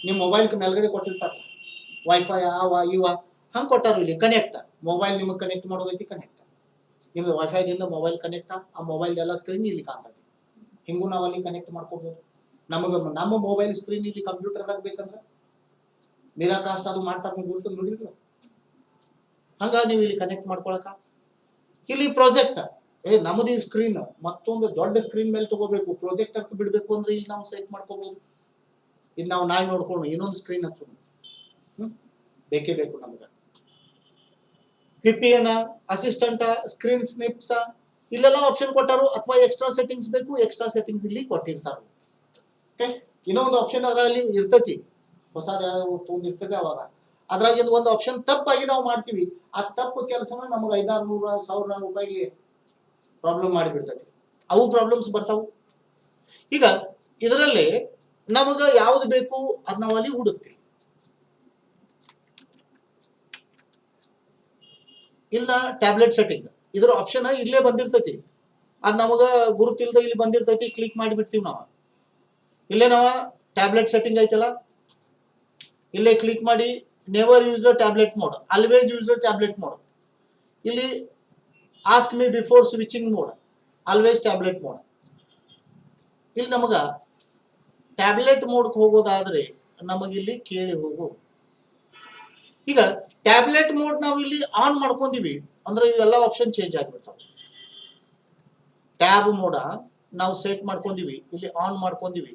ನಿಮ್ ಮೊಬೈಲ್ ಮೇಲ್ಗಡೆ ಕೊಟ್ಟಿರ್ತಾರ ವೈಫೈ ಅವ ಇವ ಹಂಗ್ ಕೊಟ್ಟಾರ. ಇಲ್ಲಿ ಕನೆಕ್ಟ್ ಮೊಬೈಲ್ ನಿಮಗೆ ಕನೆಕ್ಟ್ ಮಾಡೋದೈತಿ, ಕನೆಕ್ಟ್ ನಿಮ್ದು ವೈಫೈದಿಂದ ಮೊಬೈಲ್ ಕನೆಕ್ಟ್, ಆ ಮೊಬೈಲ್ ಎಲ್ಲ ಸ್ಕ್ರೀನ್ ಇಲ್ಲಿ ಕಾಣ್ತೈತಿ. ಹಿಂಗೂ ನಾವು ಅಲ್ಲಿ ಕನೆಕ್ಟ್ ಮಾಡ್ಕೋಬಹುದು. ನಮ್ಮ ಮೊಬೈಲ್ ಸ್ಕ್ರೀನ್ ಇಲ್ಲಿ ಕಂಪ್ಯೂಟರ್ದಾಗ ಬೇಕಂದ್ರೆ ನಿರಾಕಾಸ್ಟ್ ಅದು ಮಾಡ್ತಾರ, ನೀವು ಗುರುತು ನೋಡಿರ್ಲ, ಹಂಗ ನೀವು ಇಲ್ಲಿ ಕನೆಕ್ಟ್ ಮಾಡ್ಕೊಳಕ. ಇಲ್ಲಿ ಪ್ರಾಜೆಕ್ಟ್ ನಮ್ಮದು ಈ ಸ್ಕ್ರೀನ್ ಮತ್ತೊಂದು ದೊಡ್ಡ ಸ್ಕ್ರೀನ್ ಮೇಲೆ ತಗೋಬೇಕು, ಪ್ರೊಜೆಕ್ಟರ್ ಬಿಡ್ಬೇಕು ಅಂದ್ರೆ ಇಲ್ಲಿ ನಾವು ಸೆಟ್ ಮಾಡ್ಕೋಬಹುದು. ಇದು ನಾವು ನಾಳೆ ನೋಡ್ಕೊಂಡು ಇನ್ನೊಂದು ಸ್ಕ್ರೀನ್ ಹಚ್ಚೋಣ, ಬೇಕೇ ಬೇಕು ನಮ್ಗೆ. VPN ಅಸಿಸ್ಟೆಂಟ್ ಸ್ಕ್ರೀನ್ ಸ್ನಿಪ್ಸ್ ಇಲ್ಲೆಲ್ಲ ಆಪ್ಷನ್ ಕೊಟ್ಟಾರು. ಅಥವಾ ಎಕ್ಸ್ಟ್ರಾ ಸೆಟ್ಟಿಂಗ್ಸ್ ಬೇಕು, ಎಕ್ಸ್ಟ್ರಾ ಸೆಟ್ಟಿಂಗ್ಸ್ ಇಲ್ಲಿ ಕೊಟ್ಟಿರ್ತಾರ. ಓಕೆ, ಇನ್ನೊಂದು ಆಪ್ಷನ್ ಅದರಲ್ಲಿ ಇರ್ತೈತಿ, ಹೊಸದ ತೊಗೊಂಡಿರ್ತದೆ ಅವಾಗ ಅದ್ರಾಗ ಒಂದು ಆಪ್ಷನ್ ತಪ್ಪಾಗಿ ನಾವು ಮಾಡ್ತೀವಿ. ಆ ತಪ್ಪು ಕೆಲಸನ ನಮಗೆ 500-1000 ರೂಪಾಯಿಗೆ ಪ್ರಾಬ್ಲಮ್ ಮಾಡಿಬಿಡ್ತೈತಿ. ಅವು ಪ್ರಾಬ್ಲಮ್ಸ್ ಬರ್ತಾವು. ಈಗ ಇದರಲ್ಲಿ ನಮಗ ಯಾವ್ದು ಬೇಕು ಅದ್ ನಾವು ಅಲ್ಲಿ ಹುಡುಕ್ತೀವಿ. ಇಲ್ಲ ಟ್ಯಾಬ್ಲೆಟ್ ಸೆಟ್ಟಿಂಗ್ ಇದ್ರ ಆಪ್ಷನ್ ಇಲ್ಲೇ ಬಂದಿರ್ತೈತಿ, ಅದ್ ನಮಗ ಗುರುತಿಲ್ದ ಇಲ್ಲಿ ಬಂದಿರ್ತೈತಿ, ಕ್ಲಿಕ್ ಮಾಡಿಬಿಡ್ತೀವಿ ನಾವು. ಇಲ್ಲೇ ನಾವು ಟ್ಯಾಬ್ಲೆಟ್ ಸೆಟ್ಟಿಂಗ್ ಐತಲ್ಲ, ಇಲ್ಲೇ ಕ್ಲಿಕ್ ಮಾಡಿ never use the tablet mode, always use the tablet mode. ಇಲ್ಲಿ ask me before switching mode, always tablet mode. ಇಲ್ಲಿ ನಮಗ ಟ್ಯಾಬ್ಲೆಟ್ ಮೋಡ್ ಹೋಗೋದಾದ್ರೆ ನಮಗಿಲ್ಲಿ ಕೇಳಿ ಹೋಗು. ಈಗ ಟ್ಯಾಬ್ಲೆಟ್ ಮೋಡ್ ನಾವು ಇಲ್ಲಿ ಆನ್ ಮಾಡ್ಕೊಂಡಿವಿ ಅಂದ್ರೆ ಇವೆಲ್ಲ ಆಪ್ಷನ್ ಚೇಂಜ್ ಆಗಿಬಿಡ್ತಾವ. ಟ್ಯಾಬ್ ಮೋಡ ನಾವು ಸೆಟ್ ಮಾಡ್ಕೊಂಡಿವಿ, ಇಲ್ಲಿ ಆನ್ ಮಾಡ್ಕೊಂಡಿವಿ,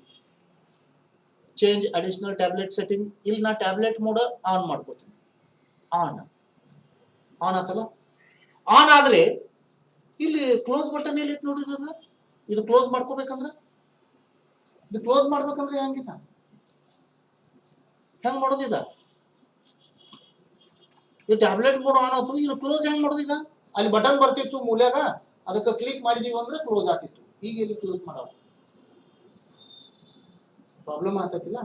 ಚೇಂಜ್ ಅಡಿಷನಲ್ ಟ್ಯಾಬ್ಲೆಟ್ ಸೆಟ್ಟಿಂಗ್. ಇಲ್ಲಿ ನಾ ಟ್ಯಾಬ್ಲೆಟ್ ಮೋಡ್ ಆನ್ ಮಾಡ್ಕೋತೀನಿ, ಆನ್ ಆತಲ್ಲ. ಆನ್ ಆದ್ರೆ ಇಲ್ಲಿ ಕ್ಲೋಸ್ ಬಟನ್ ಎಲ್ಲಿ ನೋಡ್ರಿ, ಇದು ಕ್ಲೋಸ್ ಮಾಡ್ಕೋಬೇಕಂದ್ರೆ, ಇದು ಕ್ಲೋಸ್ ಮಾಡ್ಬೇಕಂದ್ರೆ ಹೆಂಗಿಲ್ಲ, ಹೆಂಗ್ ಮಾಡೋದಿದ? ಈ ಟ್ಯಾಬ್ಲೆಟ್ ಮೋಡ್ ಆನ್ ಆಯ್ತು, ಇದು ಕ್ಲೋಸ್ ಹೆಂಗ್ ಮಾಡೋದಿದ? ಅಲ್ಲಿ ಬಟನ್ ಬರ್ತಿತ್ತು ಮೂಲ್ಯಾಗ, ಅದಕ್ಕೆ ಕ್ಲಿಕ್ ಮಾಡಿದೀವಿ ಅಂದ್ರೆ ಕ್ಲೋಸ್ ಆಗ್ತಿತ್ತು. ಈಗ ಇಲ್ಲಿ ಕ್ಲೋಸ್ ಮಾಡೋ ಪ್ರಾಬ್ಲಮ್ ಆಗ್ತೈತಿಲ್ಲ.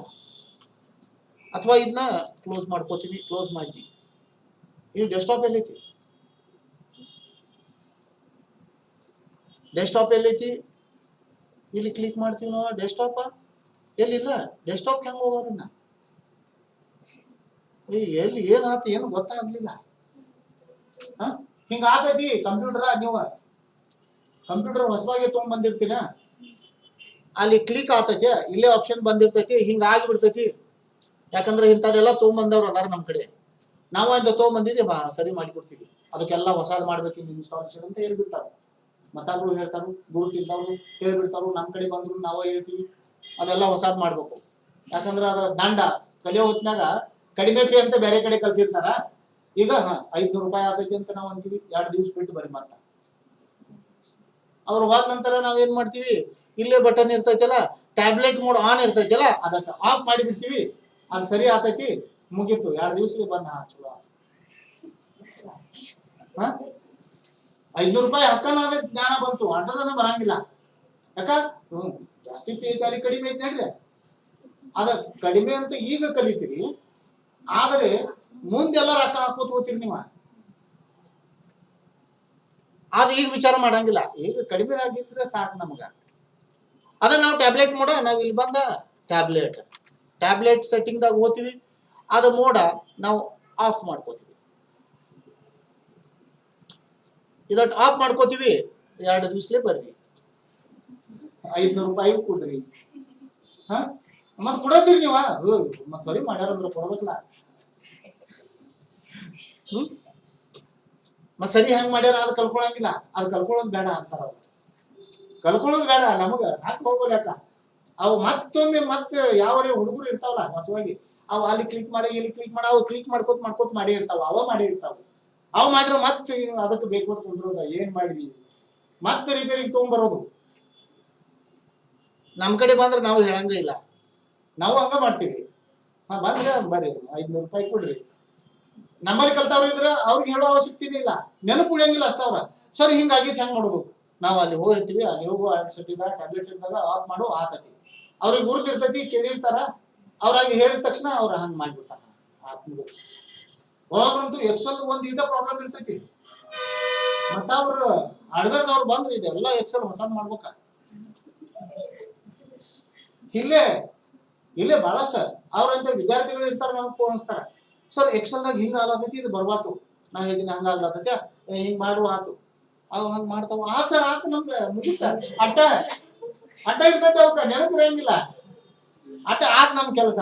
ಅಥವಾ ಇದನ್ನ ಕ್ಲೋಸ್ ಮಾಡ್ಕೋತೀವಿ, ಕ್ಲೋಸ್ ಮಾಡಿ. ಈ ಡೆಸ್ಕ್ಟಾಪ್ ಎಲ್ಲೈತಿ, ಡೆಸ್ಕ್ಟಾಪ್ ಎಲ್ಲೈತಿ, ಇಲ್ಲಿ ಕ್ಲಿಕ್ ಮಾಡ್ತೀವಿ ನಾವು. ಡೆಸ್ಕ್ಟಾಪ್ ಎಲ್ಲಿಲ್ಲ, ಡೆಸ್ಕ್ಟಾಪ್ ಹೆಂಗ್ ಹೋಗೋರನ್ನ ಎಲ್ಲಿ ಏನಾಯ್ತು ಏನು ಗೊತ್ತಾಗ್ಲಿಲ್ಲ. ಹಿಂಗ ಆತೈತಿ ಕಂಪ್ಯೂಟರ್. ನೀವು ಕಂಪ್ಯೂಟರ್ ಹೊಸವಾಗಿ ತೊಗೊಂಡ್ಬಂದಿರ್ತೀರ, ಅಲ್ಲಿ ಕ್ಲಿಕ್ ಆತೈತಿ, ಇಲ್ಲೇ ಆಪ್ಷನ್ ಬಂದಿರ್ತೈತಿ, ಹಿಂಗ ಆಗಿಬಿಡ್ತೈತಿ. ಯಾಕಂದ್ರೆ ಇಂಥದೆಲ್ಲ ತೊಗೊಂಬಂದವ್ರು ಅದಾರ ನಮ್ಮ ಕಡೆ, ನಾವು ಅಂತ ತೊಗೊಂಬಂದಿದ್ದೆ ಸರಿ ಮಾಡಿಕೊಡ್ತೀವಿ. ಅದಕ್ಕೆಲ್ಲ ಹೊಸಾದ್ ಮಾಡ್ಬೇಕು ಇನ್ಸ್ಟಾಲೇಷನ್ ಅಂತ ಹೇಳ್ಬಿಡ್ತಾರ. ಮತ್ತೊಬ್ರು ಹೇಳ್ತಾರು, ಗುರುತಿದ್ದವ್ರು ಹೇಳ್ಬಿಡ್ತಾರು, ನಮ್ಮ ಕಡೆ ಬಂದ್ರು ನಾವೇ ಹೇಳ್ತೀವಿ ಅದೆಲ್ಲ ಹೊಸಾದ್ ಮಾಡ್ಬೇಕು. ಯಾಕಂದ್ರ ಅದ ದಂಡ ಕಲಿಯೋ ಹೊತ್ನಾಗ ಕಡಿಮೆ ಫೀ ಅಂತ ಬೇರೆ ಕಡೆ ಕಲ್ತಿರ್ತಾರ. ಈಗ 500 ರೂಪಾಯಿ ಆತೈತಿ ಅಂತ ನಾವು ಅಂತೀವಿ, 2 ದಿವಸ ಬಿಟ್ಟು ಬರೀ ಮತ್ತ ಅವ್ರು ಹೋದ ನಂತರ ನಾವ್ ಏನ್ ಮಾಡ್ತೀವಿ, ಇಲ್ಲೇ ಬಟನ್ ಇರ್ತೈತಲ್ಲ, ಟ್ಯಾಬ್ಲೆಟ್ ಮೋಡ್ ಆನ್ ಇರ್ತೈತಲ್ಲ, ಅದನ್ನ ಆಫ್ ಮಾಡಿ ಬಿಡ್ತೀವಿ. ಅದು ಸರಿ ಆತೈತಿ, ಮುಗೀತು, 2 ದಿವಸಕ್ಕೆ ಬಂದ ಚಲೋ. 500 ರೂಪಾಯಿ ಹಕ್ಕನ ಜ್ಞಾನ ಬಂತು, ಅಡ್ಡದನ ಬರಂಗಿಲ್ಲ. ಯಾಕ ಜಾಸ್ತಿ ಫೀ ಐತಿ, ಅಲ್ಲಿ ಕಡಿಮೆ ಐತಿ ನೋಡ್ರಿ. ಅದ ಕಡಿಮೆ ಅಂತ ಈಗ ಕಲಿತೀರಿ, ಆದ್ರೆ ಮುಂದೆಲ್ಲ ರೊಕ್ಕ ಹಾಕೋತ ಹೋಗ್ತೀರಿ ನೀವು. ಅದು ಈಗ ವಿಚಾರ ಮಾಡಂಗಿಲ್ಲ, ಈಗ ಕಡಿಮೆ ಆಗಿದ್ರೆ ಸಾಕು ನಮಗ. ಅದ ನಾವು ಟ್ಯಾಬ್ಲೆಟ್ ಮೋಡ, ನಾವ್ ಇಲ್ಲಿ ಬಂದ ಟ್ಯಾಬ್ಲೆಟ್ ಸೆಟ್ಟಿಂಗ್ ದಾಗ ಹೋಗ್ತೀವಿ, ಅದ ಮೋಡ ನಾವು ಆಫ್ ಮಾಡ್ಕೋತೀವಿ. ಇದಟ್ ಆಫ್ ಮಾಡ್ಕೋತೀವಿ, 2 ದಿವಸಲೇ ಬರ್ರಿ, 500 ರೂಪಾಯಿ ಕೊಡ್ರಿ. ಮತ್ ಕೊಡತ್ತೀರಿ ನೀವ, ಸರಿ ಮಾಡ್ಯಾರಂದ್ರ ಕೊಡ್ಬೇಕಲ್ಲ. ಮತ್ ಸರಿ ಹೆಂಗ್ ಮಾಡ್ಯಾರ ಅದು ಕಲ್ಕೊಳಂಗಿಲ್ಲ, ಅದು ಕಲ್ಕೊಳ್ಳೋದು ಬೇಡ ಅಂತಾರ. ಕಲ್ಕೊಳ್ಳೋದು ಬೇಡ ನಮಗ, ಹಾಕಿ ಹೋಗ್ಬೇಕ. ಅವು ಮತ್ತೊಮ್ಮೆ ಯಾವ ಹುಡುಗರು ಇರ್ತಾವಲ್ಲ ಹೊಸವಾಗಿ, ಅವು ಅಲ್ಲಿ ಕ್ಲಿಕ್ ಮಾಡಿ ಇಲ್ಲಿ ಕ್ಲಿಕ್ ಮಾಡಿ, ಅವು ಕ್ಲಿಕ್ ಮಾಡ್ಕೋತ ಮಾಡೇ ಇರ್ತಾವ, ಮಾಡೇ ಇರ್ತಾವ. ಅವು ಮಾಡಿದ್ರೆ ಮತ್ತೆ ಅದಕ್ಕೆ ಬೇಕು ಅಂತ ಕುಂದ್ರೋದ, ಏನ್ ಮಾಡಿದ್ವಿ ಮತ್ತೆ ರಿಪೇರಿಗೆ ತಗೊಂಡ್ಬರೋದು. ನಮ್ ಕಡೆ ಬಂದ್ರೆ ನಾವು ಹೇಳಂಗ ಇಲ್ಲ, ನಾವು ಹಂಗ ಮಾಡ್ತೀವಿ. ಬಂದ್ರೆ ಬರ್ರಿ 500 ರೂಪಾಯಿ ಕೊಡ್ರಿ. ನಮ್ಮಲ್ಲಿ ಕಲ್ತವ್ರು ಇದ್ರ ಅವ್ರಿಗೆ ಹೇಳೋ ಅವಶ್ಯಕತೆ ಇಲ್ಲ, ನೆನಪು ಉಳಿಯಂಗಿಲ್ಲ ಅಷ್ಟ. ಅವ್ರ ಸರಿ ಹಿಂಗಾಗಿತ್ತು ಹೆಂಗ್ ಮಾಡೋದು, ನಾವು ಅಲ್ಲಿ ಹೋಗಿರ್ತೀವಿ, ಅಲ್ಲಿ ಹೋಗುವ ಟ್ಯಾಬ್ಲೆಟ್ ಇದ್ದಾಗ ಆಫ್ ಮಾಡು ಆತತಿ. ಅವ್ರಿಗೆ ಗುರುತಿರ್ತೈತಿ, ಕೇಳಿರ್ತಾರ, ಅವ್ರಾಗಿ ಹೇಳಿದ ತಕ್ಷಣ ಅವ್ರ ಹಂಗ್ ಮಾಡ್ಬಿಡ್ತಾರ. ಒಬ್ಬರಂತೂ ಎಕ್ಸೆಲ್ ಒಂದ್ ಈಟ ಪ್ರಾಬ್ಲಮ್ ಇರ್ತೈತಿ, ಮತ್ತ ಅವ್ರು ಅಡ್ಗರ್ದವ್ರು ಬಂದ್ರೆ ಇದೆಲ್ಲ ಎಕ್ಸೆಲ್ ಹೊಸ ಮಾಡ್ಬೇಕ. ಇಲ್ಲೇ ಬಹಳಷ್ಟ ಅವ್ರಂತ ವಿದ್ಯಾರ್ಥಿಗಳು ಇರ್ತಾರ, ನಮ್ಗೆ ಫೋನ್ ಹಚ್ತಾರ, ಸರ್ ಎಕ್ಸೆಲ್ನಾಗ ಹಿಂಗ ಆಗ್ಲತೈತಿ, ಇದು ಬರ್ಬಾತು. ನಾ ಹೇಳಿದೀನಿ ಹಂಗ ಆಗ್ಲತೈತಿ, ಹಿಂಗ್ ಮಾಡುವ ಆತು. ಅವ್ ಹಂಗ ಮಾಡ್ತಾವ, ಸರ್ ಆತು, ನಮ್ದು ಮುಗಿತ. ಅಡ್ಡ ಇರ್ತೈತಿ, ಅವಕ್ಕ ನೆನಪಿರಂಗಿಲ್ಲ. ಆತ್ ನಮ್ ಕೆಲಸ.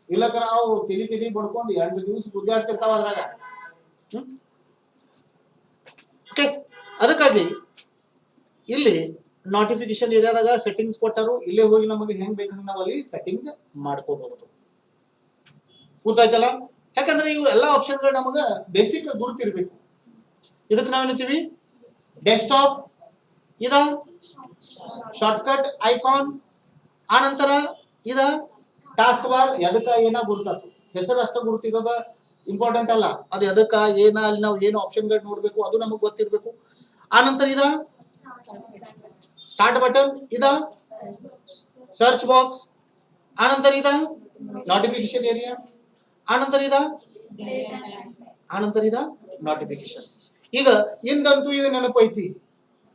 ಇಲ್ಲಕರ ಅವು ತಿಳಿ ಬಡ್ಕೊಂಡು 2 ದಿವಸ ಗುದ್ದಾಡ್ತಿರ್ತಾವ ಅದ್ರಾಗ. ಅದಕ್ಕಾಗಿ ಇಲ್ಲಿ ನೋಟಿಫಿಕೇಶನ್ ಏರಿಯಾದಾಗ ಸೆಟ್ಟಿಂಗ್ಸ್ ಕೊಟ್ಟರು, ಇಲ್ಲೇ ಹೋಗಿ ನಮಗೆ ಹೆಂಗ್ ಬೇಕಂದ್ರೆ ನಾವು ಅಲ್ಲಿ ಸೆಟ್ಟಿಂಗ್ಸ್ ಮಾಡ್ಕೋಬಹುದು. ಗೊತ್ತಾಯ್ತಲ್ಲ? ಯಾಕಂದ್ರೆ ಇವು ಎಲ್ಲ ಆಪ್ಷನ್ಗಳು ನಮಗ ಬೇಸಿಕ್ ಗುರುತಿರ್ಬೇಕು. ಇದಕ್ಕೆ ನಾವೇನಂತೀವಿ, ಡೆಸ್ಕ್ಟಾಪ್, ಇದ ಶಾರ್ಟ್ಕಟ್ ಐಕಾನ್, ಆನಂತರ ಇದ ಟಾಸ್ಕ್ ಬಾರ್. ಎದಕ್ಕ ಏನ ಗುರುತಾತು, ಹೆಸರು ಅಷ್ಟ ಗುರುತಿರೋದ ಇಂಪಾರ್ಟೆಂಟ್ ಅಲ್ಲ, ಅದು ಎದಕ್ಕ ಏನ, ಅಲ್ಲಿ ನಾವು ಏನು ಆಪ್ಷನ್ಗಳು ನೋಡ್ಬೇಕು ಅದು ನಮಗ್ ಗೊತ್ತಿರ್ಬೇಕು. ಆನಂತರ ಇದ ಸ್ಟಾರ್ಟ್ ಬಟನ್, ಇದ ಸರ್ಚ್ ಬಾಕ್ಸ್, ಆನಂತರ ಇದ ನೋಟಿಫಿಕೇಶನ್ ಏರಿಯಾ, ಆನಂತರ ಇದ ನೋಟಿಫಿಕೇಶನ್. ಈಗ ಇಂದಂತೂ ಇದು ನೆನಪು ಐತಿ,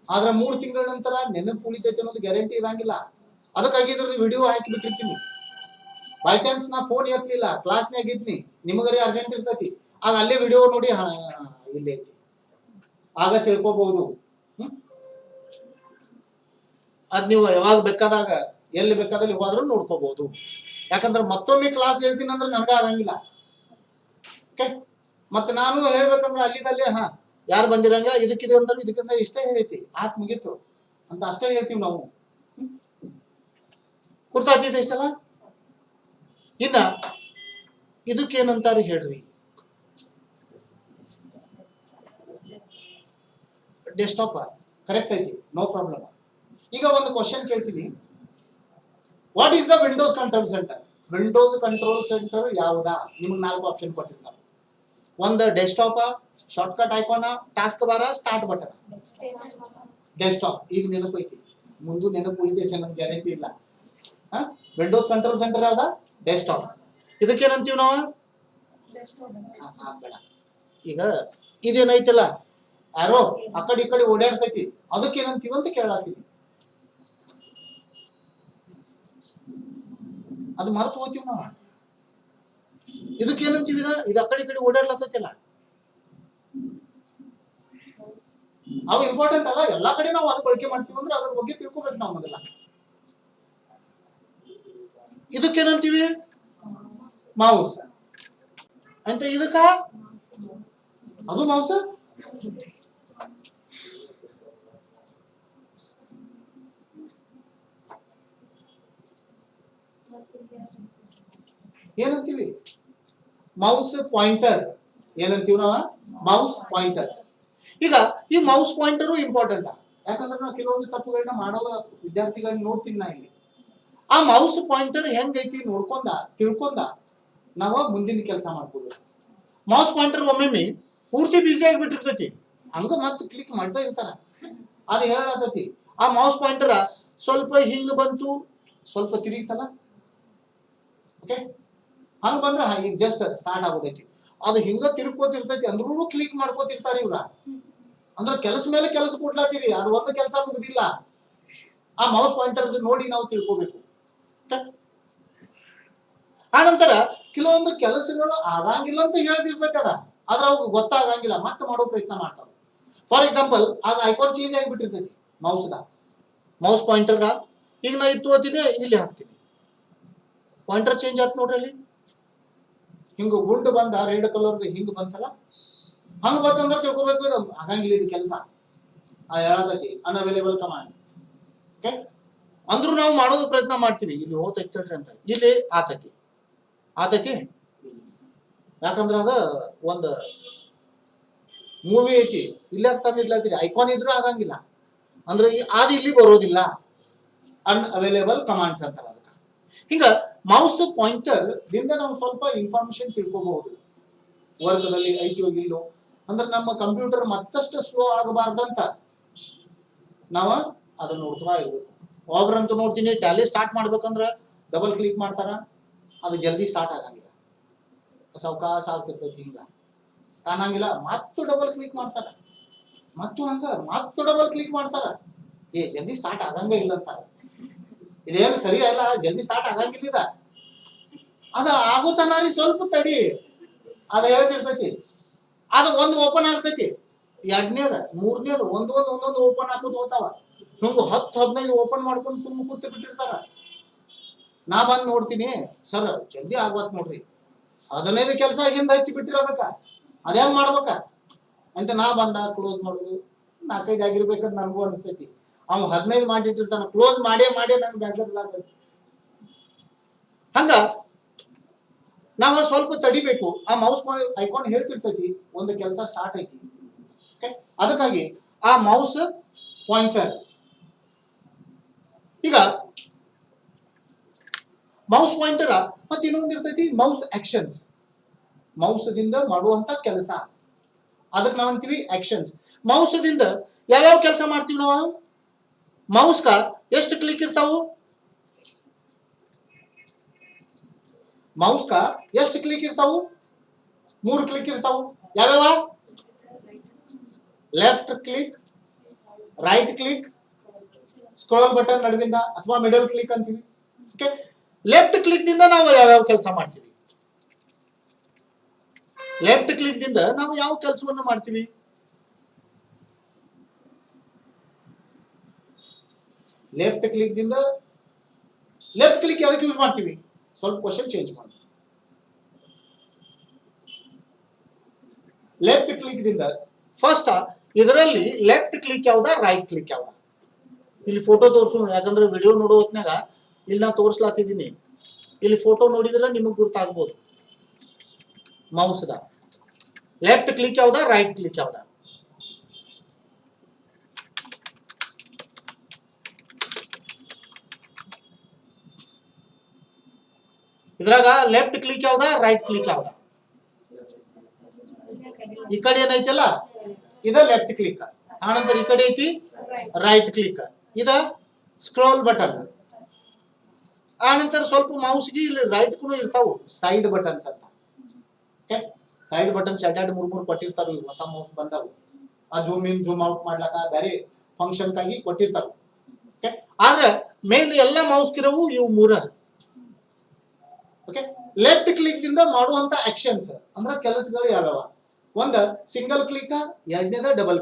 ಆದ್ರೆ 3 ತಿಂಗಳ ನಂತರ ನೆನಪು ಉಳಿತೈತಿ ಅನ್ನೋದು ಗ್ಯಾರಂಟಿ ಇರಂಗಿಲ್ಲ. ಅದಕ್ಕಾಗಿ ಇದ್ರದ್ದು ವಿಡಿಯೋ ಹಾಕಿ ಬಿಟ್ಟಿರ್ತೀನಿ. ಬೈ ಚಾನ್ಸ್ ನಾ ಫೋನ್ ಎತ್ತಲಿಲ್ಲ, ಕ್ಲಾಸ್ನಾಗ ಇದ್ನಿ, ನಿಮಗರಿ ಅರ್ಜೆಂಟ್ ಇರ್ತೈತಿ, ಆಗ ಅಲ್ಲೇ ವಿಡಿಯೋ ನೋಡಿ ಇಲ್ಲೇ ಐತಿ, ಆಗ ತಿಳ್ಕೊಬಹುದು. ಅದ್ ನೀವು ಯಾವಾಗ ಬೇಕಾದಾಗ ಎಲ್ಲಿ ಬೇಕಾದಲ್ಲಿ ಹೋದ್ರೂ ನೋಡ್ಕೋಬಹುದು. ಯಾಕಂದ್ರೆ ಮತ್ತೊಮ್ಮೆ ಕ್ಲಾಸ್ ಹೇಳ್ತೀನಿ ಅಂದ್ರೆ ನನಗ ಆಗಂಗಿಲ್ಲ. ಓಕೆ, ಮತ್ತೆ ನಾನು ಹೇಳ್ಬೇಕಂದ್ರೆ ಅಲ್ಲಿದಲ್ಲಿ ಯಾರು ಬಂದಿರಂಗ, ಇದಕ್ಕಿದೆ ಅಂದ್ರೆ ಇದಕ್ಕಿಂತ ಇಷ್ಟ ಹೇಳೈತಿ, ಆತ್ ಮುಗೀತು ಅಂತ ಅಷ್ಟೇ ಹೇಳ್ತೀವಿ ನಾವು. ಗುರ್ತಾಗ್ತೈತೆ ಇಷ್ಟಲ್ಲ? ಇನ್ನ ಇದಕ್ಕೇನಂತಾರೆ ಹೇಳ್ರಿ, ಡೆಸ್ಕ್ಟಾಪ್ ಕರೆಕ್ಟ್ ಐತಿ, ನೋ ಪ್ರಾಬ್ಲಮ್. ಈಗ ಒಂದು ಕ್ವಶನ್ ಕೇಳ್ತೀನಿ, what is the Windows control centre? Windows control centre ಯಾವ್ದಾ? ನಿಮ್ಗೆ 4 ಆಪ್ಷನ್ ಕೊಟ್ಟಿರ್ತಾರೆ. ಒಂದು desktop, shortcut icon, taskbar, start button. Desktop ಈಗ ನೆನಪು ಐತಿ, ಮುಂದೆ ನೆನಪು ಉಳಿತೈತಿ ಅನ್ನೋದು ಗ್ಯಾರಂಟಿ ಇಲ್ಲ. ವಿಂಡೋಸ್ ಕಂಟ್ರೋಲ್ ಸೆಂಟರ್ ಯಾವ್ದಾ? ಡೆಸ್ಕ್ಟಾಪ್. ಇದಕ್ಕೇನಂತೀವಿ ನಾವು? ಬೇಡ. ಈಗ ಇದೇನೈತಿಲ್ಲ ಯಾರೋ ಆ ಕಡೆ ಈ ಕಡೆ ಓಡಾಡ್ತೈತಿ, ಅದಕ್ಕೇನಂತೀವಿ ಅಂತ ಕೇಳತ್ತೀವಿ. ಅದು ಮರೆತು ಹೋಗ್ತೀವಿ ನಾವು. ಇದಕ್ಕೇನಂತೀವಿ? ಇದು ಆ ಕಡೆ ಈ ಕಡೆ ಓಡಾಡ್ಲತ್ತೈತಿಲ್ಲ, ಅವು ಇಂಪಾರ್ಟೆಂಟ್ ಅಲ್ಲ. ಎಲ್ಲಾ ಕಡೆ ನಾವು ಅದು ಬಳಕೆ ಮಾಡ್ತೀವಿ ಅಂದ್ರೆ ಅದ್ರ ಬಗ್ಗೆ ತಿಳ್ಕೊಬೇಕು ನಾವು ಮೊದಲ. ಇದಕ್ಕೇನಂತೀವಿ? ಮೌಸ್ ಅಂತ. ಇದಕ್ಕ ಅದು ಮೌಸ್. ಏನಂತೀವಿ? Mouse pointer. ಏನಂತೀವಿ ನಾವು? Mouse pointers. ಈಗ ಈ ಮೌಸ್ ಪಾಯಿಂಟರು ಇಂಪಾರ್ಟೆಂಟ್. ಯಾಕಂದ್ರೆ ನಾವು ಕೆಲವೊಂದು ತಪ್ಪುಗಳನ್ನ ಮಾಡೋದು ವಿದ್ಯಾರ್ಥಿಗಳನ್ನ ನೋಡ್ತೀನಿ ನಾ ಇಲ್ಲಿ. ಆ ಮೌಸ್ ಪಾಯಿಂಟರ್ ಹೆಂಗೈತಿ ನೋಡ್ಕೊಂಡ ತಿಳ್ಕೊಂಡ ನಾವು ಮುಂದಿನ ಕೆಲಸ ಮಾಡ್ಕೋಬೇಕು. ಮೌಸ್ ಪಾಯಿಂಟರ್ ಒಮ್ಮೊಮ್ಮೆ ಪೂರ್ತಿ ಬಿಸಿ ಆಗಿಬಿಟ್ಟಿರ್ತೈತಿ, ಹಂಗ ಮತ್ತೆ ಕ್ಲಿಕ್ ಮಾಡ್ತಾ ಇರ್ತಾರ, ಅದು ಹೇಳತೈತಿ. ಆ ಮೌಸ್ ಪಾಯಿಂಟರ್ ಸ್ವಲ್ಪ ಹಿಂಗ ಬಂತು, ಸ್ವಲ್ಪ ತಿರುಗಿತಲ್ಲ, ಓಕೆ, ಹಂಗ ಬಂದ್ರ ಈಗ ಜಸ್ಟ್ ಸ್ಟಾರ್ಟ್ ಆಗೋದೈತಿ. ಅದು ಹಿಂಗ ತಿರ್ಕೋತಿರ್ತೈತಿ ಅಂದ್ರೂ ಕ್ಲಿಕ್ ಮಾಡ್ಕೋತಿರ್ತಾರ ಇವ್ರ. ಅಂದ್ರೆ ಕೆಲಸ ಮೇಲೆ ಕೆಲಸ ಕೊಡ್ಲಾತೀರಿ, ಅದು ಒಂದು ಕೆಲಸ ಮುಗುದಿಲ್ಲ. ಆ ಮೌಸ್ ಪಾಯಿಂಟರ್ ನೋಡಿ ನಾವು ತಿಳ್ಕೋಬೇಕು. ಆ ನಂತರ ಕೆಲವೊಂದು ಕೆಲಸಗಳು ಆಗಂಗಿಲ್ಲ ಅಂತ ಹೇಳ್ತಿರ್ಬೇಕದ, ಆದ್ರೆ ಅವ್ರಿಗೆ ಗೊತ್ತಾಗಂಗಿಲ್ಲ, ಮತ್ತೆ ಮಾಡೋ ಪ್ರಯತ್ನ ಮಾಡ್ತಾವ. ಫಾರ್ ಎಕ್ಸಾಂಪಲ್ ಆಗ ಐಕಾನ್ ಚೇಂಜ್ ಆಗಿಬಿಟ್ಟಿರ್ತೈತಿ ಮೌಸ್ ಪಾಯಿಂಟರ್ದ. ಈಗ ನಾ ಇದು ತಗೋತೀನಿ, ಇಲ್ಲಿ ಹಾಕ್ತೀನಿ, ಪಾಯಿಂಟರ್ ಚೇಂಜ್ ಆಯ್ತು ನೋಡ್ರಿ. ಅಲ್ಲಿ ಹಿಂಗ ಗುಂಡು ಬಂದ ರೆಡ್ ಕಲರ್ದು ಹಿಂಗ ಬಂತಲ್ಲ, ಹಂಗ ಬಂತಂದ್ರೆ ತಿಳ್ಕೊಬೇಕು ಇದು ಆಗಂಗಿಲ್ಲ, ಇದು ಕೆಲಸ ಹೇಳತೈತಿ ಅನ್ಅವೈಲೇಬಲ್ ಕಮಾಂಡ್. ಓಕೆ, ಅಂದ್ರೂ ನಾವು ಮಾಡೋದು ಪ್ರಯತ್ನ ಮಾಡ್ತೀವಿ. ಇಲ್ಲಿ ಹೋತೈತಿ ಅಂತ, ಇಲ್ಲಿ ಆತೈತಿ. ಯಾಕಂದ್ರ ಅದ ಒಂದು ಮೂವಿ ಐತಿ, ಇಲ್ಲೇ ತಂದಿಡ್ಲತ್ತೀರಿ, ಐಕಾನ್ ಇದ್ರೂ ಆಗಂಗಿಲ್ಲ ಅಂದ್ರೆ ಅದು ಇಲ್ಲಿ ಬರೋದಿಲ್ಲ. ಅನ್ಅವೈಲೇಬಲ್ ಕಮಾಂಡ್ಸ್ ಅಂತಾರ ಅದಕ್ಕೆ. ಹಿಂಗ ಮೌಸ್ ಪಾಯಿಂಟರ್ ದಿಂದ ನಾವು ಸ್ವಲ್ಪ ಇನ್ಫಾರ್ಮೇಶನ್ ತಿಳ್ಕೋಬಹುದು. ವರ್ಗದಲ್ಲಿ ಐತಿಯೋ ಇಲ್ಲೋ ಅಂದ್ರೆ ನಮ್ಮ ಕಂಪ್ಯೂಟರ್ ಮತ್ತಷ್ಟು ಸ್ಲೋ ಆಗಬಾರ್ದಂತ ನಾವು ಅದನ್ನ ನೋಡ್ತಾ ಇರ್ಬೇಕು. ಒಬ್ರಂತೂ ನೋಡ್ತೀನಿ, ಟ್ಯಾಲಿ ಸ್ಟಾರ್ಟ್ ಮಾಡ್ಬೇಕಂದ್ರೆ ಡಬಲ್ ಕ್ಲಿಕ್ ಮಾಡ್ತಾರ, ಅದು ಜಲ್ದಿ ಸ್ಟಾರ್ಟ್ ಆಗಂಗಿಲ್ಲ, ಸಾವಕಾಶ ಆಗ್ತಿರ್ತೈತಿ, ಹಿಂಗ ಕಾಣಂಗಿಲ್ಲ. ಮತ್ತು ಡಬಲ್ ಕ್ಲಿಕ್ ಮಾಡ್ತಾರ, ಮತ್ತು ಡಬಲ್ ಕ್ಲಿಕ್ ಮಾಡ್ತಾರ, ಜಲ್ದಿ ಸ್ಟಾರ್ಟ್ ಆಗಂಗ ಇಲ್ಲ ಅಂತಾರ. ಇದೇನು ಸರಿ ಅಲ್ಲ, ಜಲ್ದಿ ಸ್ಟಾರ್ಟ್ ಆಗಂಗಿಲ್ಲ. ಅದ ಆಗುತ್ತಾನ ಸ್ವಲ್ಪ ತಡಿ, ಅದ ಹೇಳ್ತಿರ್ತೈತಿ. ಅದು ಒಂದು ಓಪನ್ ಆಗ್ತೈತಿ, ಎರಡನೇದ ಮೂರನೇದು ಒಂದೊಂದು ಓಪನ್ ಹಾಕೋದು ಹೋಗ್ತಾವ. ಹಿಂಗ 10-15 ಓಪನ್ ಮಾಡ್ಕೊಂಡು ಸುಮ್ಮ ಕೂತ್ ಬಿಟ್ಟಿರ್ತಾರ. ನಾ ಬಂದ್ ನೋಡ್ತೀನಿ, ಸರ್ ಜಲ್ದಿ ಆಗ್ಬತ್ ನೋಡ್ರಿ, 15 ಕೆಲಸ ಹಿಂದ ಹಚ್ಚಿ ಬಿಟ್ಟಿರೋದಕ್ಕ ಅದ ಹೆಂಗ್ ಮಾಡ್ಬೇಕ ಅಂತ ನಾ ಬಂದ ಕ್ಲೋಸ್ ಮಾಡೋದು. 4-5 ಆಗಿರ್ಬೇಕಂತ ನನಗೂ ಅನಿಸ್ತೈತಿ. ಅವ್ನು 15 ಮಾಡಿಟ್ಟಿರ್ತಾನ, ಕ್ಲೋಸ್ ಮಾಡೇ ನನ್ ಬೇಸರ. ಹಂಗ ನಾವ ಸ್ವಲ್ಪ ತಡಿಬೇಕು. ಆ ಮೌಸ್ ಐಕಾನ್ ಹೇಳ್ತಿರ್ತೈತಿ ಒಂದು ಕೆಲಸ ಸ್ಟಾರ್ಟ್ ಐತಿ. ಅದಕ್ಕಾಗಿ ಆ ಮೌಸ್ ಪಾಯಿಂಟರ್. ಈಗ ಮೌಸ್ ಪಾಯಿಂಟರ್ ಮತ್ತೆ ಇನ್ನೊಂದು ಇರ್ತೈತಿ ಮೌಸ್ ಆಕ್ಷನ್ಸ್. ಮೌಸ್ ದಿಂದ ಮಾಡುವಂತ ಕೆಲಸ, ಅದಕ್ಕೆ ನಾವ್ ಅಂತೀವಿ ಆಕ್ಷನ್ಸ್. ಮೌಸ್ ದಿಂದ ಯಾವ್ಯಾವ ಕೆಲಸ ಮಾಡ್ತೀವಿ ನಾವು? ಮೌಸ್ಕ ಎಷ್ಟು ಕ್ಲಿಕ್ ಇರ್ತಾವು? ಮೌಸ್ಕ ಎಷ್ಟು ಕ್ಲಿಕ್ ಇರ್ತಾವು? 3 ಕ್ಲಿಕ್ ಇರ್ತಾವು. ಯಾವ್ಯಾವ? Left click, right click, scroll button ನಡುವಿಂದ ಅಥವಾ ಮಿಡಲ್ ಕ್ಲಿಕ್ ಅಂತೀವಿ. ಓಕೆ, ಲೆಫ್ಟ್ ಕ್ಲಿಕ್ ದಿಂದ ನಾವು ಯಾವ್ಯಾವ ಕೆಲಸ ಮಾಡ್ತೀವಿ? ಲೆಫ್ಟ್ ಕ್ಲಿಕ್ ದಿಂದ ನಾವು ಯಾವ ಕೆಲಸವನ್ನು ಮಾಡ್ತೀವಿ? ಲೆಫ್ಟ್ ಕ್ಲಿಕ್ ದಿಂದ ಲೆಫ್ಟ್ ಕ್ಲಿಕ್ ಯಾವ್ದಕ್ಕೆ ಯೂಸ್ ಮಾಡ್ತೀವಿ? ಸ್ವಲ್ಪ ಕ್ವಶನ್ ಚೇಂಜ್ ಮಾಡಿ. ಲೆಫ್ಟ್ ಕ್ಲಿಕ್ ದಿಂದ ಫಸ್ಟ್ ಇದರಲ್ಲಿ ಲೆಫ್ಟ್ ಕ್ಲಿಕ್ ಯಾವ್ದಾ, ರೈಟ್ ಕ್ಲಿಕ್ ಯಾವ್ದಾ? ಇಲ್ಲಿ ಫೋಟೋ ತೋರಿಸೋಣ, ಯಾಕಂದ್ರೆ ವಿಡಿಯೋ ನೋಡೋ ಹೊತ್ನಾಗ ಇಲ್ಲಿ ನಾ ತೋರಿಸ್ಲಾತಿದ್ದೀನಿ. ಇಲ್ಲಿ ಫೋಟೋ ನೋಡಿದ್ರೆ ನಿಮಗೆ ಗುರ್ತಾಗ್ಬೋದು. ಮೌಸ್ದ ಲೆಫ್ಟ್ ಕ್ಲಿಕ್ ಯಾವ್ದಾ, ರೈಟ್ ಕ್ಲಿಕ್ ಯಾವ್ದಾ? ಇದ್ರಾಗ ಲೆಫ್ಟ್ ಕ್ಲಿಕ್ ಯಾವ್ದಾ, ರೈಟ್ ಕ್ಲಿಕ್ ಯಾವ್ದಾ? ಈ ಕಡೆ ಏನೈತಲ್ಲ ಇದ ಲೆಫ್ಟ್ ಕ್ಲಿಕ್. ಆನಂತರ ಈ ಕಡೆ ಐತಿ ರೈಟ್ ಕ್ಲಿಕ್, ಇದ ಸ್ಕ್ರೋಲ್ ಬಟನ್. ಆನಂತರ ಸ್ವಲ್ಪ ಮೌಸ್ಗೆ ಇಲ್ಲಿ ರೈಟ್ ಕೂಡ ಇರ್ತಾವು ಸೈಡ್ ಬಟನ್ಸ್ ಅಂತ. ಓಕೆ, ಸೈಡ್ ಬಟನ್ಸ್ 2-3 ಕೊಟ್ಟಿರ್ತಾರ. ಹೊಸ ಮೌಸ್ ಬಂದವು, ಆ ಜೂಮ್ ಇನ್ ಜೂಮ್ ಔಟ್ ಮಾಡ್ಲಕ್ಕ ಬೇರೆ ಫಂಕ್ಷನ್ ಗಾಗಿ ಕೊಟ್ಟಿರ್ತಾರ. ಓಕೆ, ಆದ್ರೆ ಮೇನ್ ಎಲ್ಲ ಮೌಸ್ ಇರವು ಇವು 3. ಓಕೆ, ಲೆಫ್ಟ್ ಕ್ಲಿಕ್ ದಿಂದ ಮಾಡುವಂತ ಆಕ್ಷನ್ಸ್ ಅಂದ್ರೆ ಕೆಲಸಗಳು ಯಾವ್ಯಾವ? ಒಂದ ಸಿಂಗಲ್ ಕ್ಲಿಕ್, ಎರಡನೇದ ಡಬಲ್